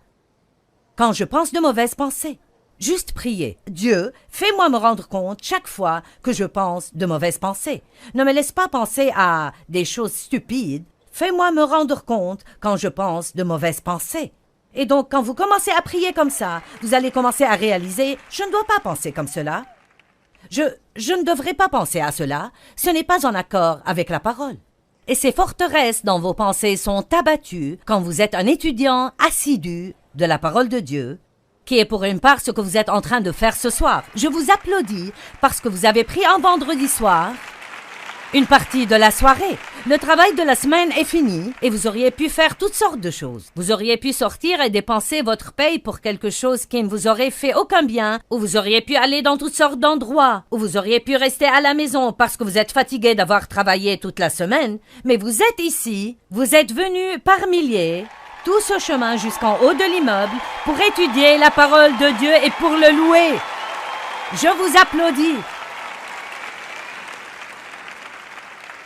quand je pense de mauvaises pensées. Juste prier. Dieu, fais-moi me rendre compte chaque fois que je pense de mauvaises pensées. Ne me laisse pas penser à des choses stupides. Fais-moi me rendre compte quand je pense de mauvaises pensées. Et donc, quand vous commencez à prier comme ça, vous allez commencer à réaliser « Je ne dois pas penser comme cela. Je ne devrais pas penser à cela. Ce n'est pas en accord avec la parole. » Et ces forteresses dans vos pensées sont abattues quand vous êtes un étudiant assidu de la parole de Dieu, qui est pour une part ce que vous êtes en train de faire ce soir. Je vous applaudis parce que vous avez pris un vendredi soir une partie de la soirée. Le travail de la semaine est fini et vous auriez pu faire toutes sortes de choses. Vous auriez pu sortir et dépenser votre paye pour quelque chose qui ne vous aurait fait aucun bien, ou vous auriez pu aller dans toutes sortes d'endroits, ou vous auriez pu rester à la maison parce que vous êtes fatigué d'avoir travaillé toute la semaine. Mais vous êtes ici, vous êtes venus par milliers, tout ce chemin jusqu'en haut de l'immeuble pour étudier la parole de Dieu et pour le louer. Je vous applaudis.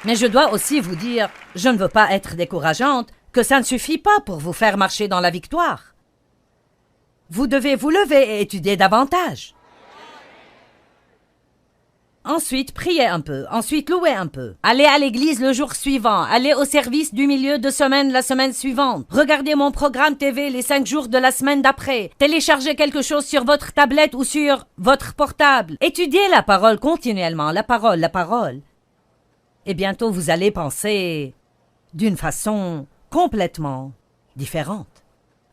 Mais je dois aussi vous dire, je ne veux pas être décourageante, que ça ne suffit pas pour vous faire marcher dans la victoire. Vous devez vous lever et étudier davantage. Ensuite, priez un peu. Ensuite, louez un peu. Allez à l'église le jour suivant. Allez au service du milieu de semaine la semaine suivante. Regardez mon programme TV les 5 jours de la semaine d'après. Téléchargez quelque chose sur votre tablette ou sur votre portable. Étudiez la parole continuellement. La parole. Et bientôt vous allez penser d'une façon complètement différente.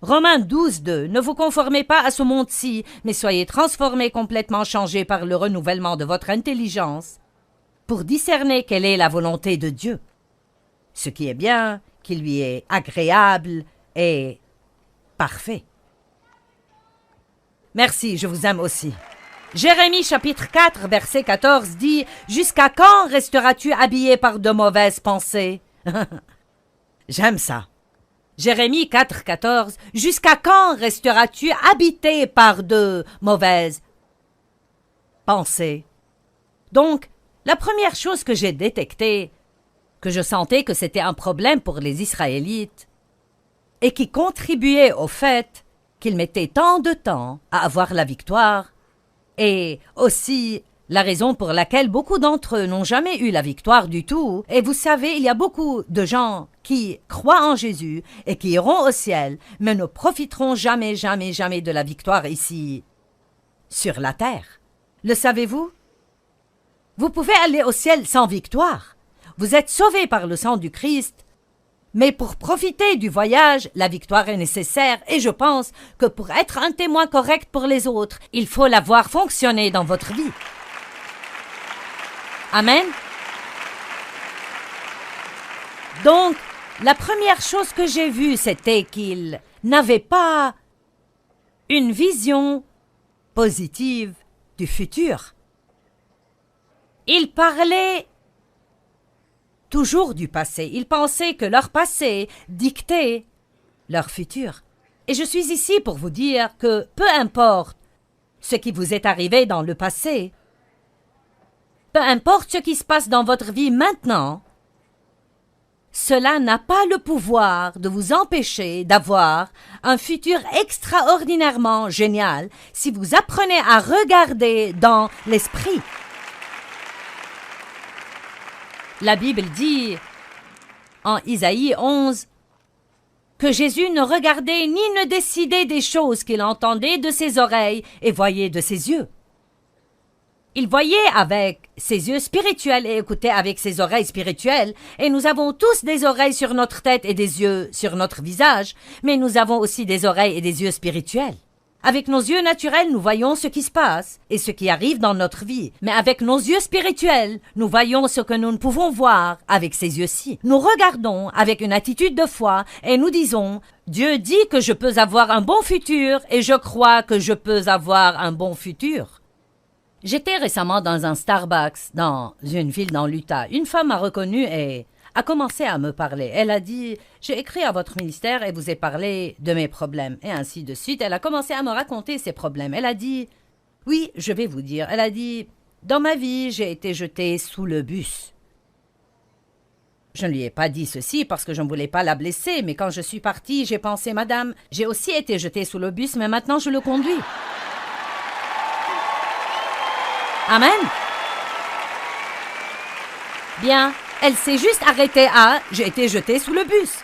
Romains 12:2. Ne vous conformez pas à ce monde-ci, mais soyez transformés, complètement changés par le renouvellement de votre intelligence pour discerner quelle est la volonté de Dieu, ce qui est bien, qui lui est agréable et parfait. Merci, je vous aime aussi. Jérémie chapitre 4, verset 14 dit « Jusqu'à quand resteras-tu habillé par de mauvaises pensées ?» J'aime ça. Jérémie 4, 14 « Jusqu'à quand resteras-tu habité par de mauvaises pensées ?» Donc, la première chose que j'ai détectée, que je sentais que c'était un problème pour les Israélites, et qui contribuait au fait qu'ils mettaient tant de temps à avoir la victoire, et aussi la raison pour laquelle beaucoup d'entre eux n'ont jamais eu la victoire du tout. Et vous savez, il y a beaucoup de gens qui croient en Jésus et qui iront au ciel, mais ne profiteront jamais de la victoire ici, sur la terre. Le savez-vous? Vous pouvez aller au ciel sans victoire. Vous êtes sauvés par le sang du Christ. Mais pour profiter du voyage, la victoire est nécessaire et je pense que pour être un témoin correct pour les autres, il faut la voir fonctionner dans votre vie. Amen. Donc, la première chose que j'ai vue, c'était qu'ils n'avaient pas une vision positive du futur. Ils parlaient toujours du passé. Ils pensaient que leur passé dictait leur futur. Et je suis ici pour vous dire que peu importe ce qui vous est arrivé dans le passé, peu importe ce qui se passe dans votre vie maintenant, cela n'a pas le pouvoir de vous empêcher d'avoir un futur extraordinairement génial si vous apprenez à regarder dans l'esprit. La Bible dit, en Isaïe 11, que Jésus ne regardait ni ne décidait des choses qu'il entendait de ses oreilles et voyait de ses yeux. Il voyait avec ses yeux spirituels et écoutait avec ses oreilles spirituelles, et nous avons tous des oreilles sur notre tête et des yeux sur notre visage, mais nous avons aussi des oreilles et des yeux spirituels. Avec nos yeux naturels, nous voyons ce qui se passe et ce qui arrive dans notre vie. Mais avec nos yeux spirituels, nous voyons ce que nous ne pouvons voir avec ces yeux-ci. Nous regardons avec une attitude de foi et nous disons « Dieu dit que je peux avoir un bon futur et je crois que je peux avoir un bon futur. » J'étais récemment dans un Starbucks dans une ville dans l'Utah. Une femme m'a reconnue et a commencé à me parler. Elle a dit « J'ai écrit à votre ministère et vous ai parlé de mes problèmes. » Et ainsi de suite. Elle a commencé à me raconter ses problèmes. Elle a dit « Oui, je vais vous dire. » Elle a dit « Dans ma vie, j'ai été jetée sous le bus. Je ne lui ai pas dit ceci parce que je ne voulais pas la blesser, mais quand je suis partie, j'ai pensé, madame, j'ai aussi été jetée sous le bus, mais maintenant je le conduis. Amen. Bien, elle s'est juste arrêtée à « j'ai été jetée sous le bus ».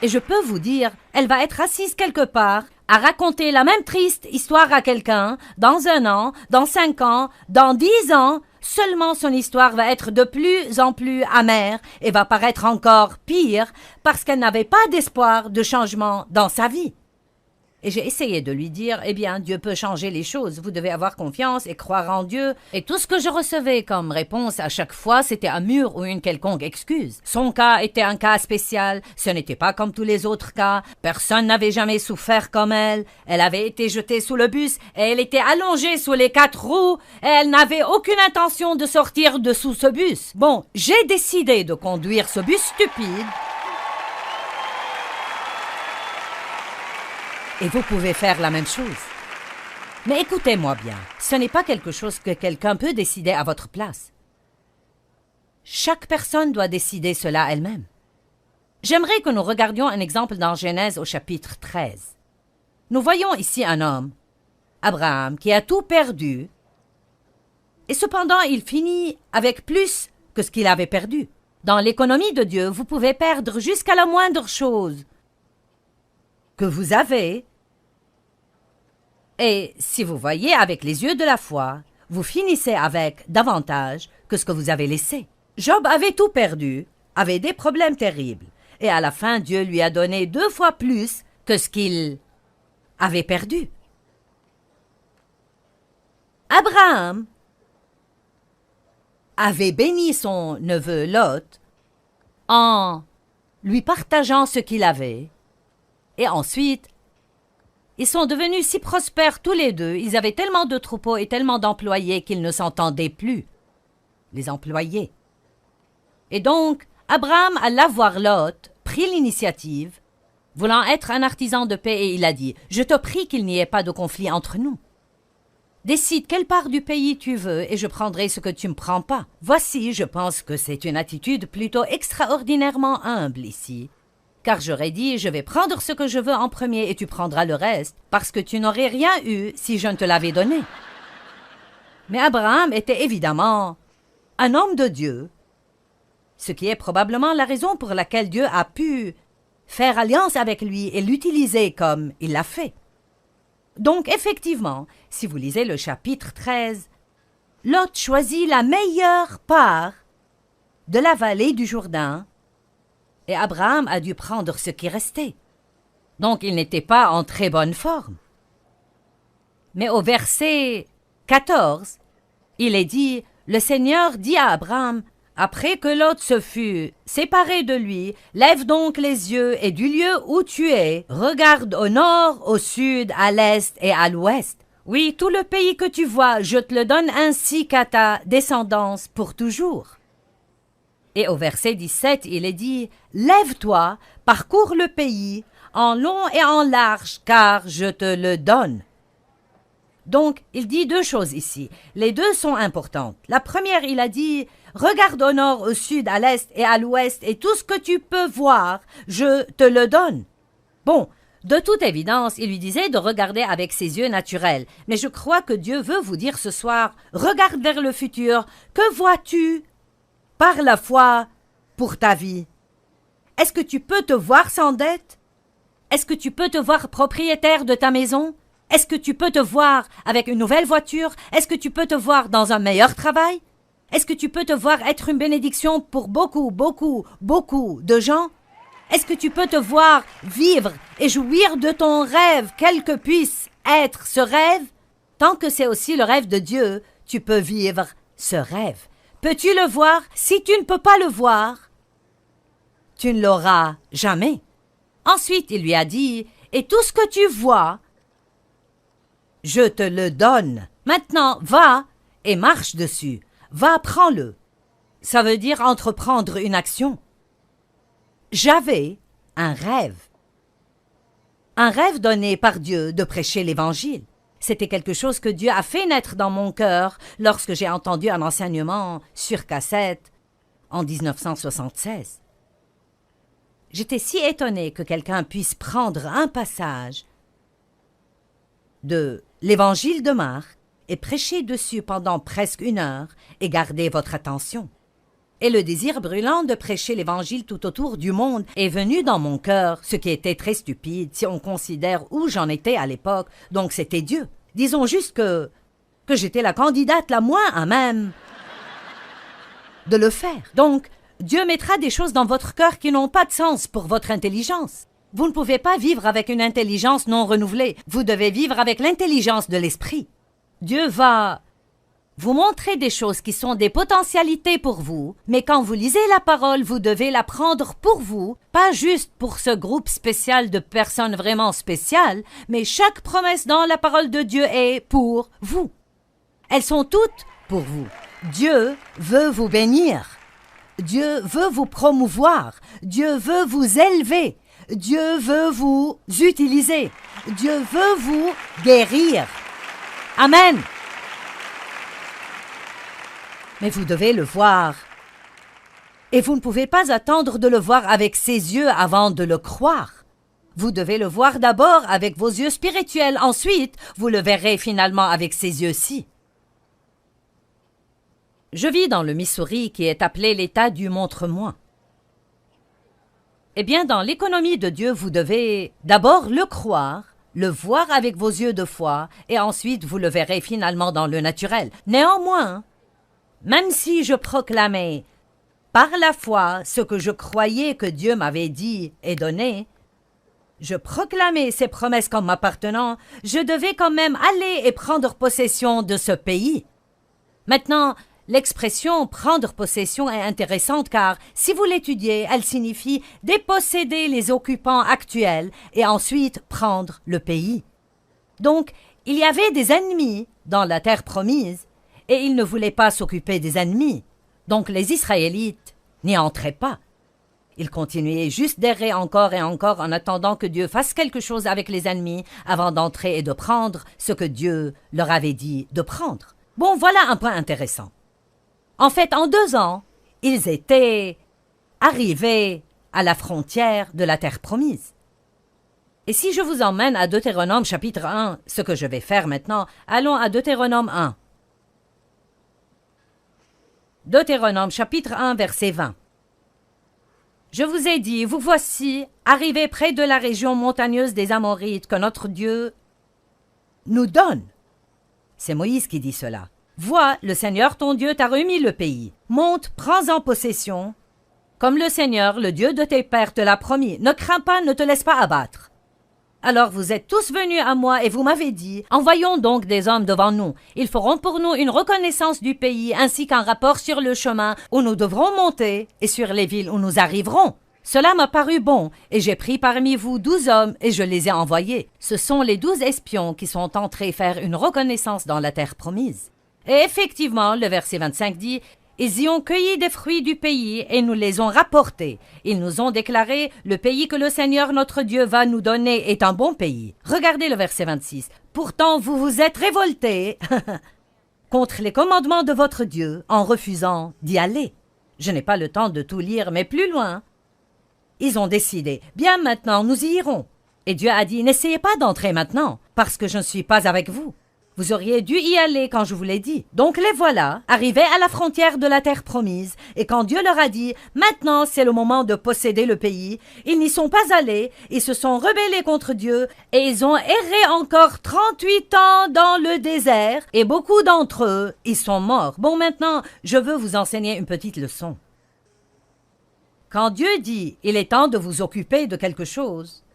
Et je peux vous dire, elle va être assise quelque part à raconter la même triste histoire à quelqu'un dans 1 an, dans 5 ans, dans 10 ans. Seulement son histoire va être de plus en plus amère et va paraître encore pire parce qu'elle n'avait pas d'espoir de changement dans sa vie. Et j'ai essayé de lui dire, eh bien, Dieu peut changer les choses, vous devez avoir confiance et croire en Dieu. Et tout ce que je recevais comme réponse à chaque fois, c'était un mur ou une quelconque excuse. Son cas était un cas spécial, ce n'était pas comme tous les autres cas, personne n'avait jamais souffert comme elle avait été jetée sous le bus, et elle était allongée sous les 4 roues, et elle n'avait aucune intention de sortir de sous ce bus. Bon, j'ai décidé de conduire ce bus stupide. Et vous pouvez faire la même chose. Mais écoutez-moi bien, ce n'est pas quelque chose que quelqu'un peut décider à votre place. Chaque personne doit décider cela elle-même. J'aimerais que nous regardions un exemple dans Genèse au chapitre 13. Nous voyons ici un homme, Abraham, qui a tout perdu, et cependant il finit avec plus que ce qu'il avait perdu. Dans l'économie de Dieu, vous pouvez perdre jusqu'à la moindre chose que vous avez. Et si vous voyez avec les yeux de la foi, vous finissez avec davantage que ce que vous avez laissé. Job avait tout perdu, avait des problèmes terribles, et à la fin, Dieu lui a donné 2 fois plus que ce qu'il avait perdu. Abraham avait béni son neveu Lot en lui partageant ce qu'il avait, et ensuite, ils sont devenus si prospères tous les deux, ils avaient tellement de troupeaux et tellement d'employés qu'ils ne s'entendaient plus, les employés. Et donc, Abraham alla voir Lot, prit l'initiative, voulant être un artisan de paix, et il a dit « Je te prie qu'il n'y ait pas de conflit entre nous. Décide quelle part du pays tu veux, et je prendrai ce que tu ne me prends pas. » Voici, je pense que c'est une attitude plutôt extraordinairement humble ici. Car j'aurais dit, je vais prendre ce que je veux en premier et tu prendras le reste, parce que tu n'aurais rien eu si je ne te l'avais donné. Mais Abraham était évidemment un homme de Dieu, ce qui est probablement la raison pour laquelle Dieu a pu faire alliance avec lui et l'utiliser comme il l'a fait. Donc effectivement, si vous lisez le chapitre 13, Lot choisit la meilleure part de la vallée du Jourdain, et Abraham a dû prendre ce qui restait. Donc il n'était pas en très bonne forme. Mais au verset 14, il est dit, « Le Seigneur dit à Abraham, après que Lot se fut séparé de lui, lève donc les yeux et du lieu où tu es, regarde au nord, au sud, à l'est et à l'ouest. Oui, tout le pays que tu vois, je te le donne ainsi qu'à ta descendance pour toujours. » Et au verset 17, il est dit « Lève-toi, parcours le pays, en long et en large, car je te le donne. » Donc, il dit 2 choses ici. Les 2 sont importantes. La première, il a dit « Regarde au nord, au sud, à l'est et à l'ouest, et tout ce que tu peux voir, je te le donne. » Bon, de toute évidence, il lui disait de regarder avec ses yeux naturels. Mais je crois que Dieu veut vous dire ce soir « Regarde vers le futur. Que vois-tu par la foi pour ta vie? Est-ce que tu peux te voir sans dette? Est-ce que tu peux te voir propriétaire de ta maison? Est-ce que tu peux te voir avec une nouvelle voiture? Est-ce que tu peux te voir dans un meilleur travail? Est-ce que tu peux te voir être une bénédiction pour beaucoup, beaucoup, beaucoup de gens? Est-ce que tu peux te voir vivre et jouir de ton rêve, quel que puisse être ce rêve? Tant que c'est aussi le rêve de Dieu, tu peux vivre ce rêve. Peux-tu le voir? Si tu ne peux pas le voir, tu ne l'auras jamais. Ensuite, il lui a dit, « Et tout ce que tu vois, je te le donne. Maintenant, va et marche dessus. Va, prends-le. » Ça veut dire entreprendre une action. J'avais un rêve. Un rêve donné par Dieu de prêcher l'Évangile. C'était quelque chose que Dieu a fait naître dans mon cœur lorsque j'ai entendu un enseignement sur cassette en 1976. J'étais si étonnée que quelqu'un puisse prendre un passage de l'Évangile de Marc et prêcher dessus pendant presque 1 heure et garder votre attention. Et le désir brûlant de prêcher l'Évangile tout autour du monde est venu dans mon cœur, ce qui était très stupide si on considère où j'en étais à l'époque, donc c'était Dieu. Disons juste que j'étais la candidate la moins à même de le faire. Donc, Dieu mettra des choses dans votre cœur qui n'ont pas de sens pour votre intelligence. Vous ne pouvez pas vivre avec une intelligence non renouvelée. Vous devez vivre avec l'intelligence de l'esprit. Dieu va vous montrer des choses qui sont des potentialités pour vous, mais quand vous lisez la parole, vous devez la prendre pour vous, pas juste pour ce groupe spécial de personnes vraiment spéciales, mais chaque promesse dans la parole de Dieu est pour vous. Elles sont toutes pour vous. Dieu veut vous bénir. Dieu veut vous promouvoir. Dieu veut vous élever. Dieu veut vous utiliser. Dieu veut vous guérir. Amen. Mais vous devez le voir. Et vous ne pouvez pas attendre de le voir avec ses yeux avant de le croire. Vous devez le voir d'abord avec vos yeux spirituels. Ensuite, vous le verrez finalement avec ses yeux-ci. Je vis dans le Missouri qui est appelé l'État du montre-moi. Eh bien, dans l'économie de Dieu, vous devez d'abord le croire, le voir avec vos yeux de foi, et ensuite vous le verrez finalement dans le naturel. Néanmoins, même si je proclamais par la foi ce que je croyais que Dieu m'avait dit et donné, je proclamais ses promesses comme m'appartenant, je devais quand même aller et prendre possession de ce pays. Maintenant, l'expression « prendre possession » est intéressante car, si vous l'étudiez, elle signifie déposséder les occupants actuels et ensuite prendre le pays. Donc, il y avait des ennemis dans la terre promise et ils ne voulaient pas s'occuper des ennemis. Donc les Israélites n'y entraient pas. Ils continuaient juste d'errer encore et encore en attendant que Dieu fasse quelque chose avec les ennemis avant d'entrer et de prendre ce que Dieu leur avait dit de prendre. Bon, voilà un point intéressant. En fait, en 2 ans, ils étaient arrivés à la frontière de la terre promise. Et si je vous emmène à Deutéronome chapitre 1, ce que je vais faire maintenant, allons à Deutéronome 1. Deutéronome chapitre 1, verset 20. Je vous ai dit, vous voici, arrivés près de la région montagneuse des Amorites que notre Dieu nous donne. C'est Moïse qui dit cela. Vois, le Seigneur ton Dieu t'a remis le pays. Monte, prends-en possession. Comme le Seigneur, le Dieu de tes pères, te l'a promis. Ne crains pas, ne te laisse pas abattre. Alors vous êtes tous venus à moi et vous m'avez dit, envoyons donc des hommes devant nous. Ils feront pour nous une reconnaissance du pays ainsi qu'un rapport sur le chemin où nous devrons monter et sur les villes où nous arriverons. Cela m'a paru bon, et j'ai pris parmi vous 12 hommes et je les ai envoyés. Ce sont les 12 espions qui sont entrés faire une reconnaissance dans la terre promise. Et effectivement, le verset 25 dit, ils y ont cueilli des fruits du pays et nous les ont rapportés. Ils nous ont déclaré, le pays que le Seigneur notre Dieu va nous donner est un bon pays. Regardez le verset 26. Pourtant, vous vous êtes révoltés contre les commandements de votre Dieu en refusant d'y aller. Je n'ai pas le temps de tout lire, mais plus loin. Ils ont décidé, bien maintenant, nous y irons. Et Dieu a dit, n'essayez pas d'entrer maintenant, parce que je ne suis pas avec vous. Vous auriez dû y aller quand je vous l'ai dit. Donc les voilà, arrivés à la frontière de la terre promise, et quand Dieu leur a dit, maintenant c'est le moment de posséder le pays, ils n'y sont pas allés, ils se sont rebellés contre Dieu, et ils ont erré encore 38 ans dans le désert, et beaucoup d'entre eux, ils sont morts. Bon, maintenant, je veux vous enseigner une petite leçon. Quand Dieu dit, il est temps de vous occuper de quelque chose,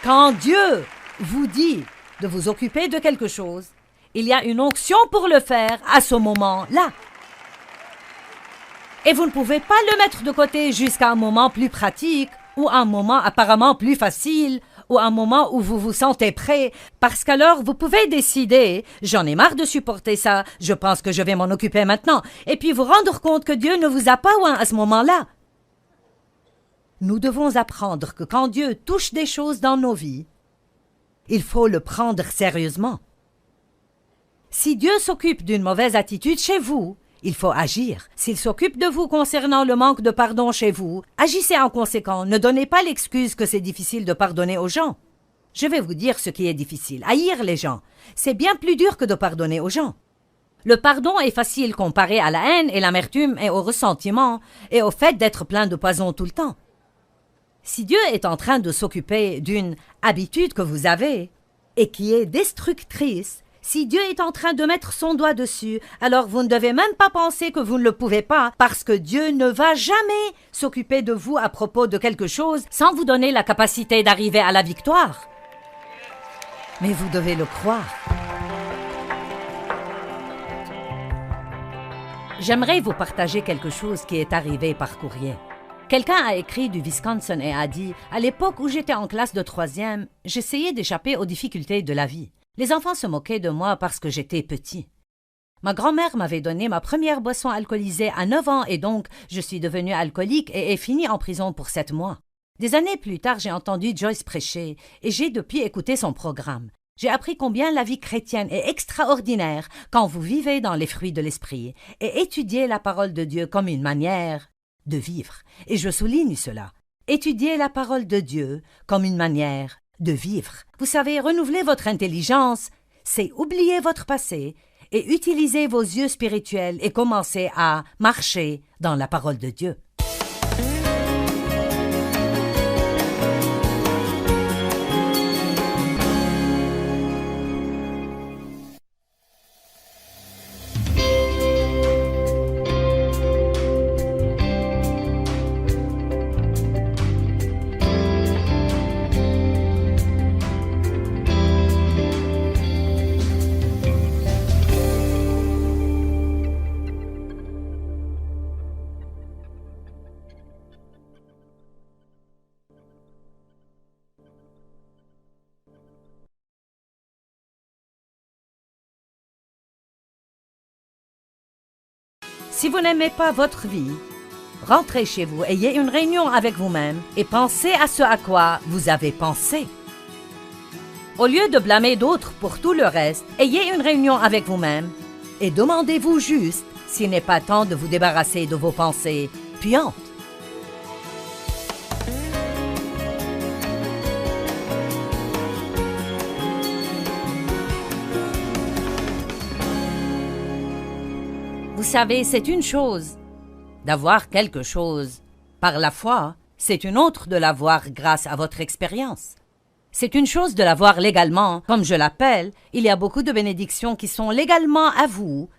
quand Dieu vous dit de vous occuper de quelque chose, il y a une onction pour le faire à ce moment-là. Et vous ne pouvez pas le mettre de côté jusqu'à un moment plus pratique ou un moment apparemment plus facile ou un moment où vous vous sentez prêt, parce qu'alors vous pouvez décider « j'en ai marre de supporter ça, je pense que je vais m'en occuper maintenant » et puis vous rendre compte que Dieu ne vous a pas oint à ce moment-là. Nous devons apprendre que quand Dieu touche des choses dans nos vies, Il faut le prendre sérieusement. Si Dieu s'occupe d'une mauvaise attitude chez vous, il faut agir. S'il s'occupe de vous concernant le manque de pardon chez vous, agissez en conséquent. Ne donnez pas l'excuse que c'est difficile de pardonner aux gens. Je vais vous dire ce qui est difficile. Haïr les gens. C'est bien plus dur que de pardonner aux gens. Le pardon est facile comparé à la haine et l'amertume et au ressentiment et au fait d'être plein de poison tout le temps. Si Dieu est en train de s'occuper d'une habitude que vous avez et qui est destructrice, si Dieu est en train de mettre son doigt dessus, alors vous ne devez même pas penser que vous ne le pouvez pas, parce que Dieu ne va jamais s'occuper de vous à propos de quelque chose sans vous donner la capacité d'arriver à la victoire. Mais vous devez le croire. J'aimerais vous partager quelque chose qui est arrivé par courrier. Quelqu'un a écrit du Wisconsin et a dit « À l'époque où j'étais en classe de 3e, j'essayais d'échapper aux difficultés de la vie. Les enfants se moquaient de moi parce que j'étais petit. Ma grand-mère m'avait donné ma première boisson alcoolisée à 9 ans et donc je suis devenu alcoolique et ai fini en prison pour 7 mois. Des années plus tard, j'ai entendu Joyce prêcher et j'ai depuis écouté son programme. J'ai appris combien la vie chrétienne est extraordinaire quand vous vivez dans les fruits de l'esprit et étudiez la parole de Dieu comme une manière de vivre. Et je souligne cela. Étudiez la parole de Dieu comme une manière de vivre. Vous savez, renouveler votre intelligence, c'est oublier votre passé et utiliser vos yeux spirituels et commencer à marcher dans la parole de Dieu. Si vous n'aimez pas votre vie, rentrez chez vous, ayez une réunion avec vous-même et pensez à ce à quoi vous avez pensé. Au lieu de blâmer d'autres pour tout le reste, ayez une réunion avec vous-même et demandez-vous juste s'il n'est pas temps de vous débarrasser de vos pensées puantes. Vous savez, c'est une chose d'avoir quelque chose par la foi, c'est une autre de l'avoir grâce à votre expérience. C'est une chose de l'avoir légalement, comme je l'appelle, il y a beaucoup de bénédictions qui sont légalement à vous,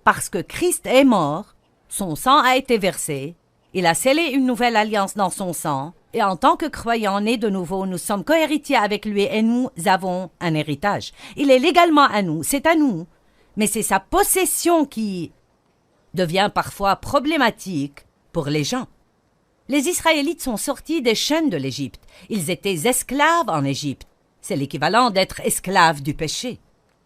parce que Christ est mort, son sang a été versé, il a scellé une nouvelle alliance dans son sang, et en tant que croyants nés de nouveau, nous sommes cohéritiers avec lui et nous avons un héritage. Il est légalement à nous, c'est à nous, mais c'est sa possession qui devient parfois problématique pour les gens. Les Israélites sont sortis des chaînes de l'Égypte. Ils étaient esclaves en Égypte. C'est l'équivalent d'être esclaves du péché.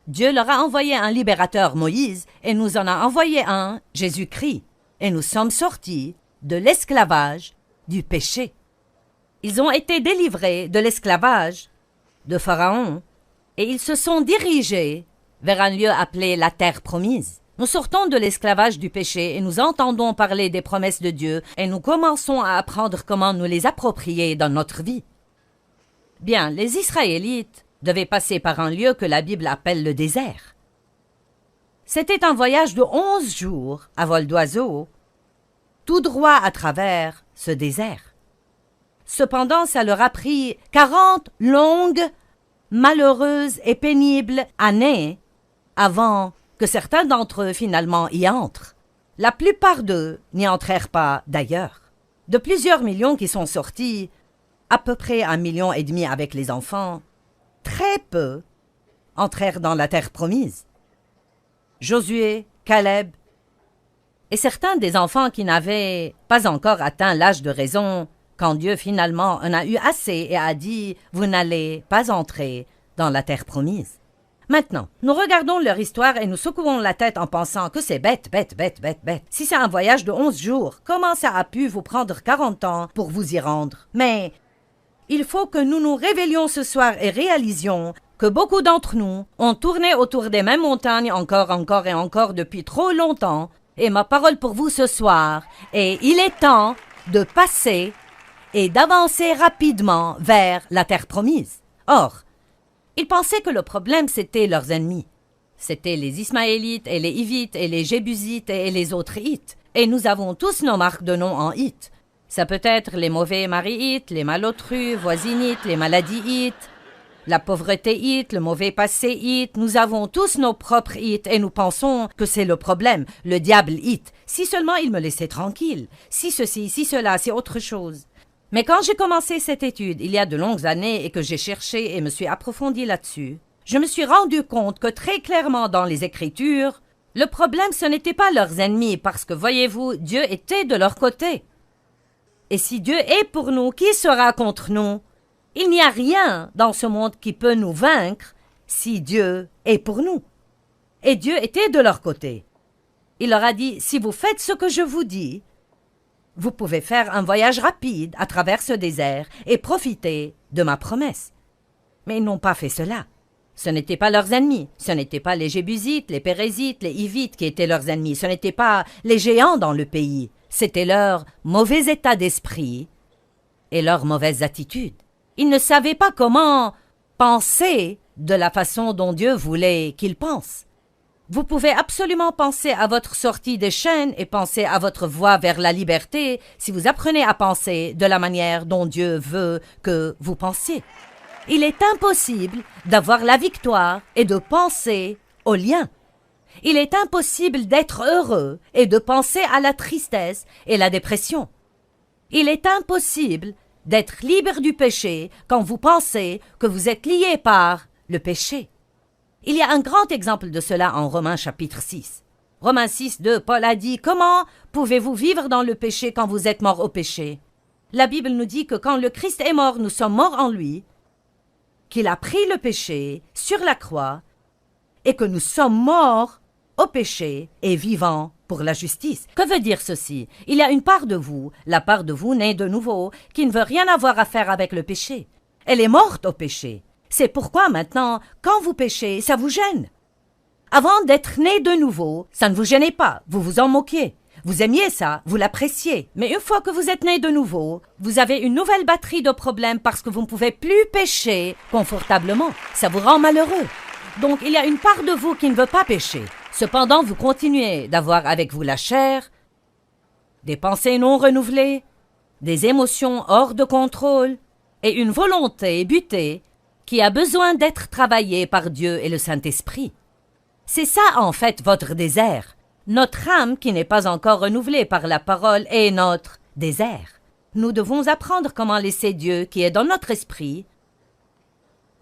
Dieu leur a envoyé un libérateur, Moïse, et nous en a envoyé un, Jésus-Christ. Et nous sommes sortis de l'esclavage du péché. Ils ont été délivrés de l'esclavage de Pharaon et ils se sont dirigés vers un lieu appelé la terre promise. Nous sortons de l'esclavage du péché et nous entendons parler des promesses de Dieu et nous commençons à apprendre comment nous les approprier dans notre vie. Bien, les Israélites devaient passer par un lieu que la Bible appelle le désert. C'était un voyage de 11 jours à vol d'oiseau, tout droit à travers ce désert. Cependant, ça leur a pris 40 longues, malheureuses et pénibles années avant que certains d'entre eux finalement y entrent. La plupart d'eux n'y entrèrent pas d'ailleurs. De plusieurs millions qui sont sortis, à peu près 1,5 million avec les enfants, très peu entrèrent dans la terre promise. Josué, Caleb, et certains des enfants qui n'avaient pas encore atteint l'âge de raison, quand Dieu finalement en a eu assez et a dit « Vous n'allez pas entrer dans la terre promise ». Maintenant, nous regardons leur histoire et nous secouons la tête en pensant que c'est bête. Si c'est un voyage de 11 jours, comment ça a pu vous prendre 40 ans pour vous y rendre? Mais Il faut que nous nous réveillions ce soir et réalisions que beaucoup d'entre nous ont tourné autour des mêmes montagnes encore et encore depuis trop longtemps. Et ma parole pour vous ce soir est: il est temps de passer et d'avancer rapidement vers la terre promise. Or, ils pensaient que le problème c'était leurs ennemis. C'était les Ismaélites et les Hivites et les Jébusites et les autres Hites. Et nous avons tous nos marques de nom en Hites. Ça peut être les mauvais maris hites, les malotrus, voisinites, les maladies hites, la pauvreté hite, le mauvais passé hite. Nous avons tous nos propres hites et nous pensons que c'est le problème, le diable hite. Si seulement il me laissait tranquille. Si ceci, si cela, c'est autre chose. Mais quand j'ai commencé cette étude, il y a de longues années, et que j'ai cherché et me suis approfondi là-dessus, je me suis rendu compte que très clairement dans les Écritures, le problème ce n'était pas leurs ennemis parce que, voyez-vous, Dieu était de leur côté. Et si Dieu est pour nous, qui sera contre nous? Il n'y a rien dans ce monde qui peut nous vaincre si Dieu est pour nous. Et Dieu était de leur côté. Il leur a dit: si vous faites ce que je vous dis, vous pouvez faire un voyage rapide à travers ce désert et profiter de ma promesse. Mais ils n'ont pas fait cela. Ce n'étaient pas leurs ennemis. Ce n'étaient pas les Jébusites, les Pérézites, les Hivites qui étaient leurs ennemis. Ce n'étaient pas les géants dans le pays. C'était leur mauvais état d'esprit et leur mauvaise attitude. Ils ne savaient pas comment penser de la façon dont Dieu voulait qu'ils pensent. Vous pouvez absolument penser à votre sortie des chaînes et penser à votre voie vers la liberté si vous apprenez à penser de la manière dont Dieu veut que vous pensiez. Il est impossible d'avoir la victoire et de penser au lien. Il est impossible d'être heureux et de penser à la tristesse et la dépression. Il est impossible d'être libre du péché quand vous pensez que vous êtes lié par le péché. Il y a un grand exemple de cela en Romains chapitre 6. Romains 6, 2, Paul a dit: comment pouvez-vous vivre dans le péché quand vous êtes mort au péché? La Bible nous dit que quand le Christ est mort, nous sommes morts en lui, qu'il a pris le péché sur la croix et que nous sommes morts au péché et vivants pour la justice. Que veut dire ceci? Il y a une part de vous, la part de vous née de nouveau, qui ne veut rien avoir à faire avec le péché. Elle est morte au péché. C'est pourquoi maintenant, quand vous péchez, ça vous gêne. Avant d'être né de nouveau, ça ne vous gênait pas, vous vous en moquiez. Vous aimiez ça, vous l'appréciez. Mais une fois que vous êtes né de nouveau, vous avez une nouvelle batterie de problèmes parce que vous ne pouvez plus pécher confortablement. Ça vous rend malheureux. Donc il y a une part de vous qui ne veut pas pécher. Cependant, vous continuez d'avoir avec vous la chair, des pensées non renouvelées, des émotions hors de contrôle et une volonté butée qui a besoin d'être travaillée par Dieu et le Saint-Esprit. C'est ça en fait votre désert. Notre âme qui n'est pas encore renouvelée par la parole est notre désert. Nous devons apprendre comment laisser Dieu qui est dans notre esprit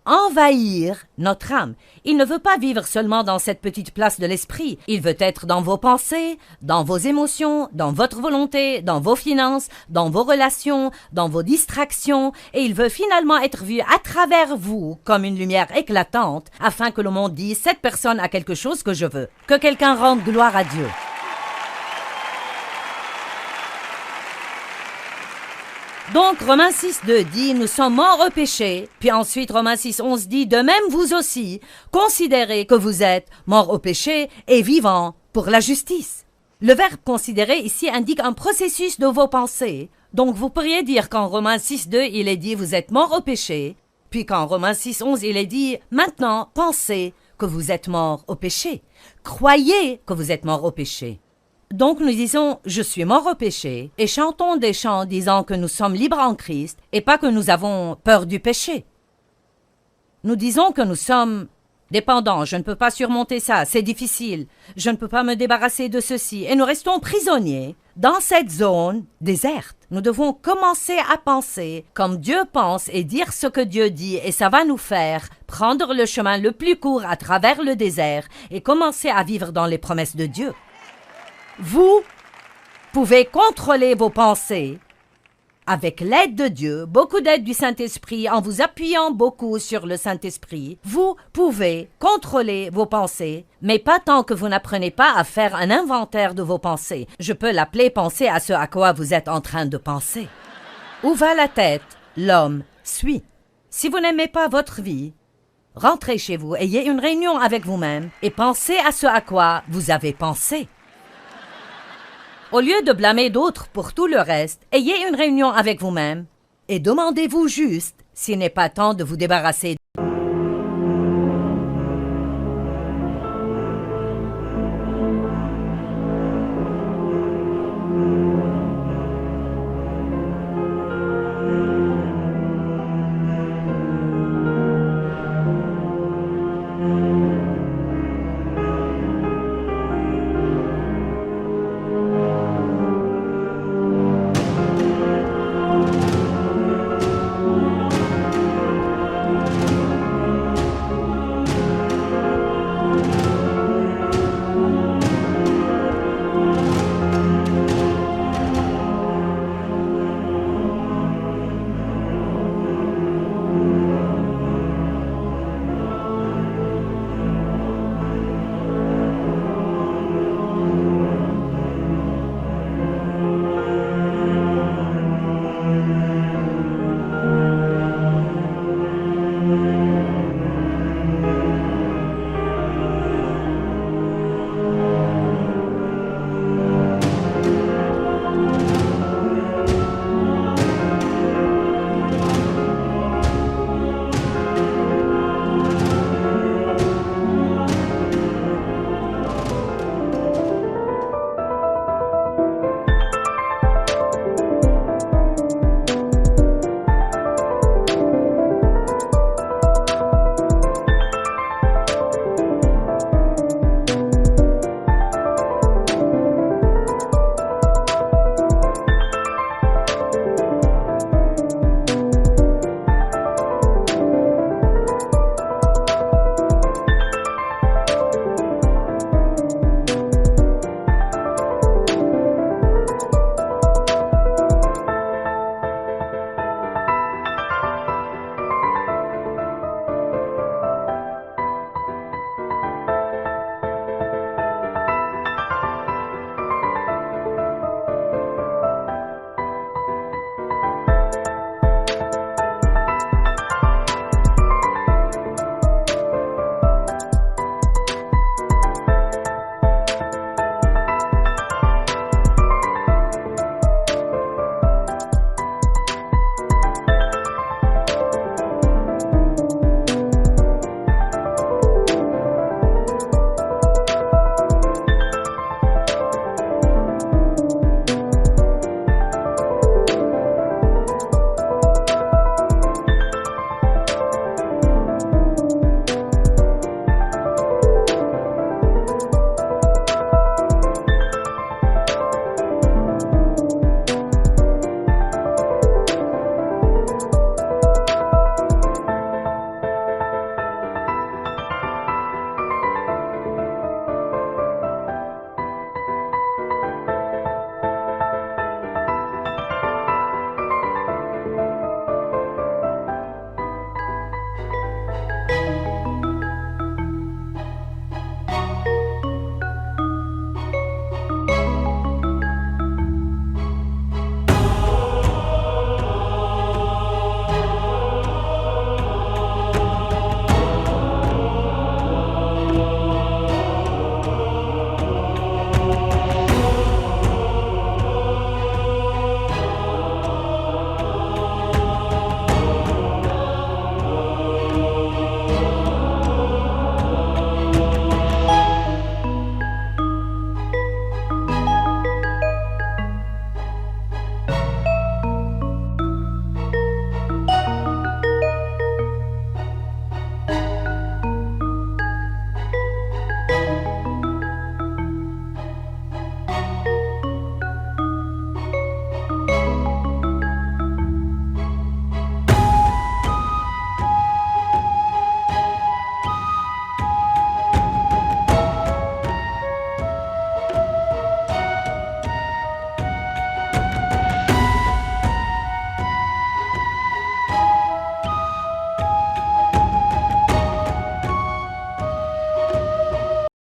envahir notre âme. Il ne veut pas vivre seulement dans cette petite place de l'esprit. Il veut être dans vos pensées, dans vos émotions, dans votre volonté, dans vos finances, dans vos relations, dans vos distractions, et il veut finalement être vu à travers vous comme une lumière éclatante afin que le monde dise: cette personne a quelque chose que je veux. Que quelqu'un rende gloire à Dieu. Donc, Romains 6, 2 dit: nous sommes morts au péché. Puis ensuite, Romains 6, 11 dit: de même vous aussi, considérez que vous êtes morts au péché et vivants pour la justice. Le verbe considérer ici indique un processus de vos pensées. Donc, vous pourriez dire qu'en Romains 6, 2, il est dit: vous êtes morts au péché. Puis qu'en Romains 6, 11, il est dit: maintenant, pensez que vous êtes morts au péché. Croyez que vous êtes morts au péché. Donc nous disons: je suis mort au péché, et chantons des chants disant que nous sommes libres en Christ et pas que nous avons peur du péché. Nous disons que nous sommes dépendants, je ne peux pas surmonter ça, c'est difficile, je ne peux pas me débarrasser de ceci, et nous restons prisonniers dans cette zone déserte. Nous devons commencer à penser comme Dieu pense et dire ce que Dieu dit, et ça va nous faire prendre le chemin le plus court à travers le désert et commencer à vivre dans les promesses de Dieu. Vous pouvez contrôler vos pensées avec l'aide de Dieu, beaucoup d'aide du Saint-Esprit, en vous appuyant beaucoup sur le Saint-Esprit. Vous pouvez contrôler vos pensées, mais pas tant que vous n'apprenez pas à faire un inventaire de vos pensées. Je peux l'appeler penser à ce à quoi vous êtes en train de penser. Où va la tête? L'homme suit. Si vous n'aimez pas votre vie, rentrez chez vous, ayez une réunion avec vous-même et pensez à ce à quoi vous avez pensé. Au lieu de blâmer d'autres pour tout le reste, ayez une réunion avec vous-même et demandez-vous juste s'il n'est pas temps de vous débarrasser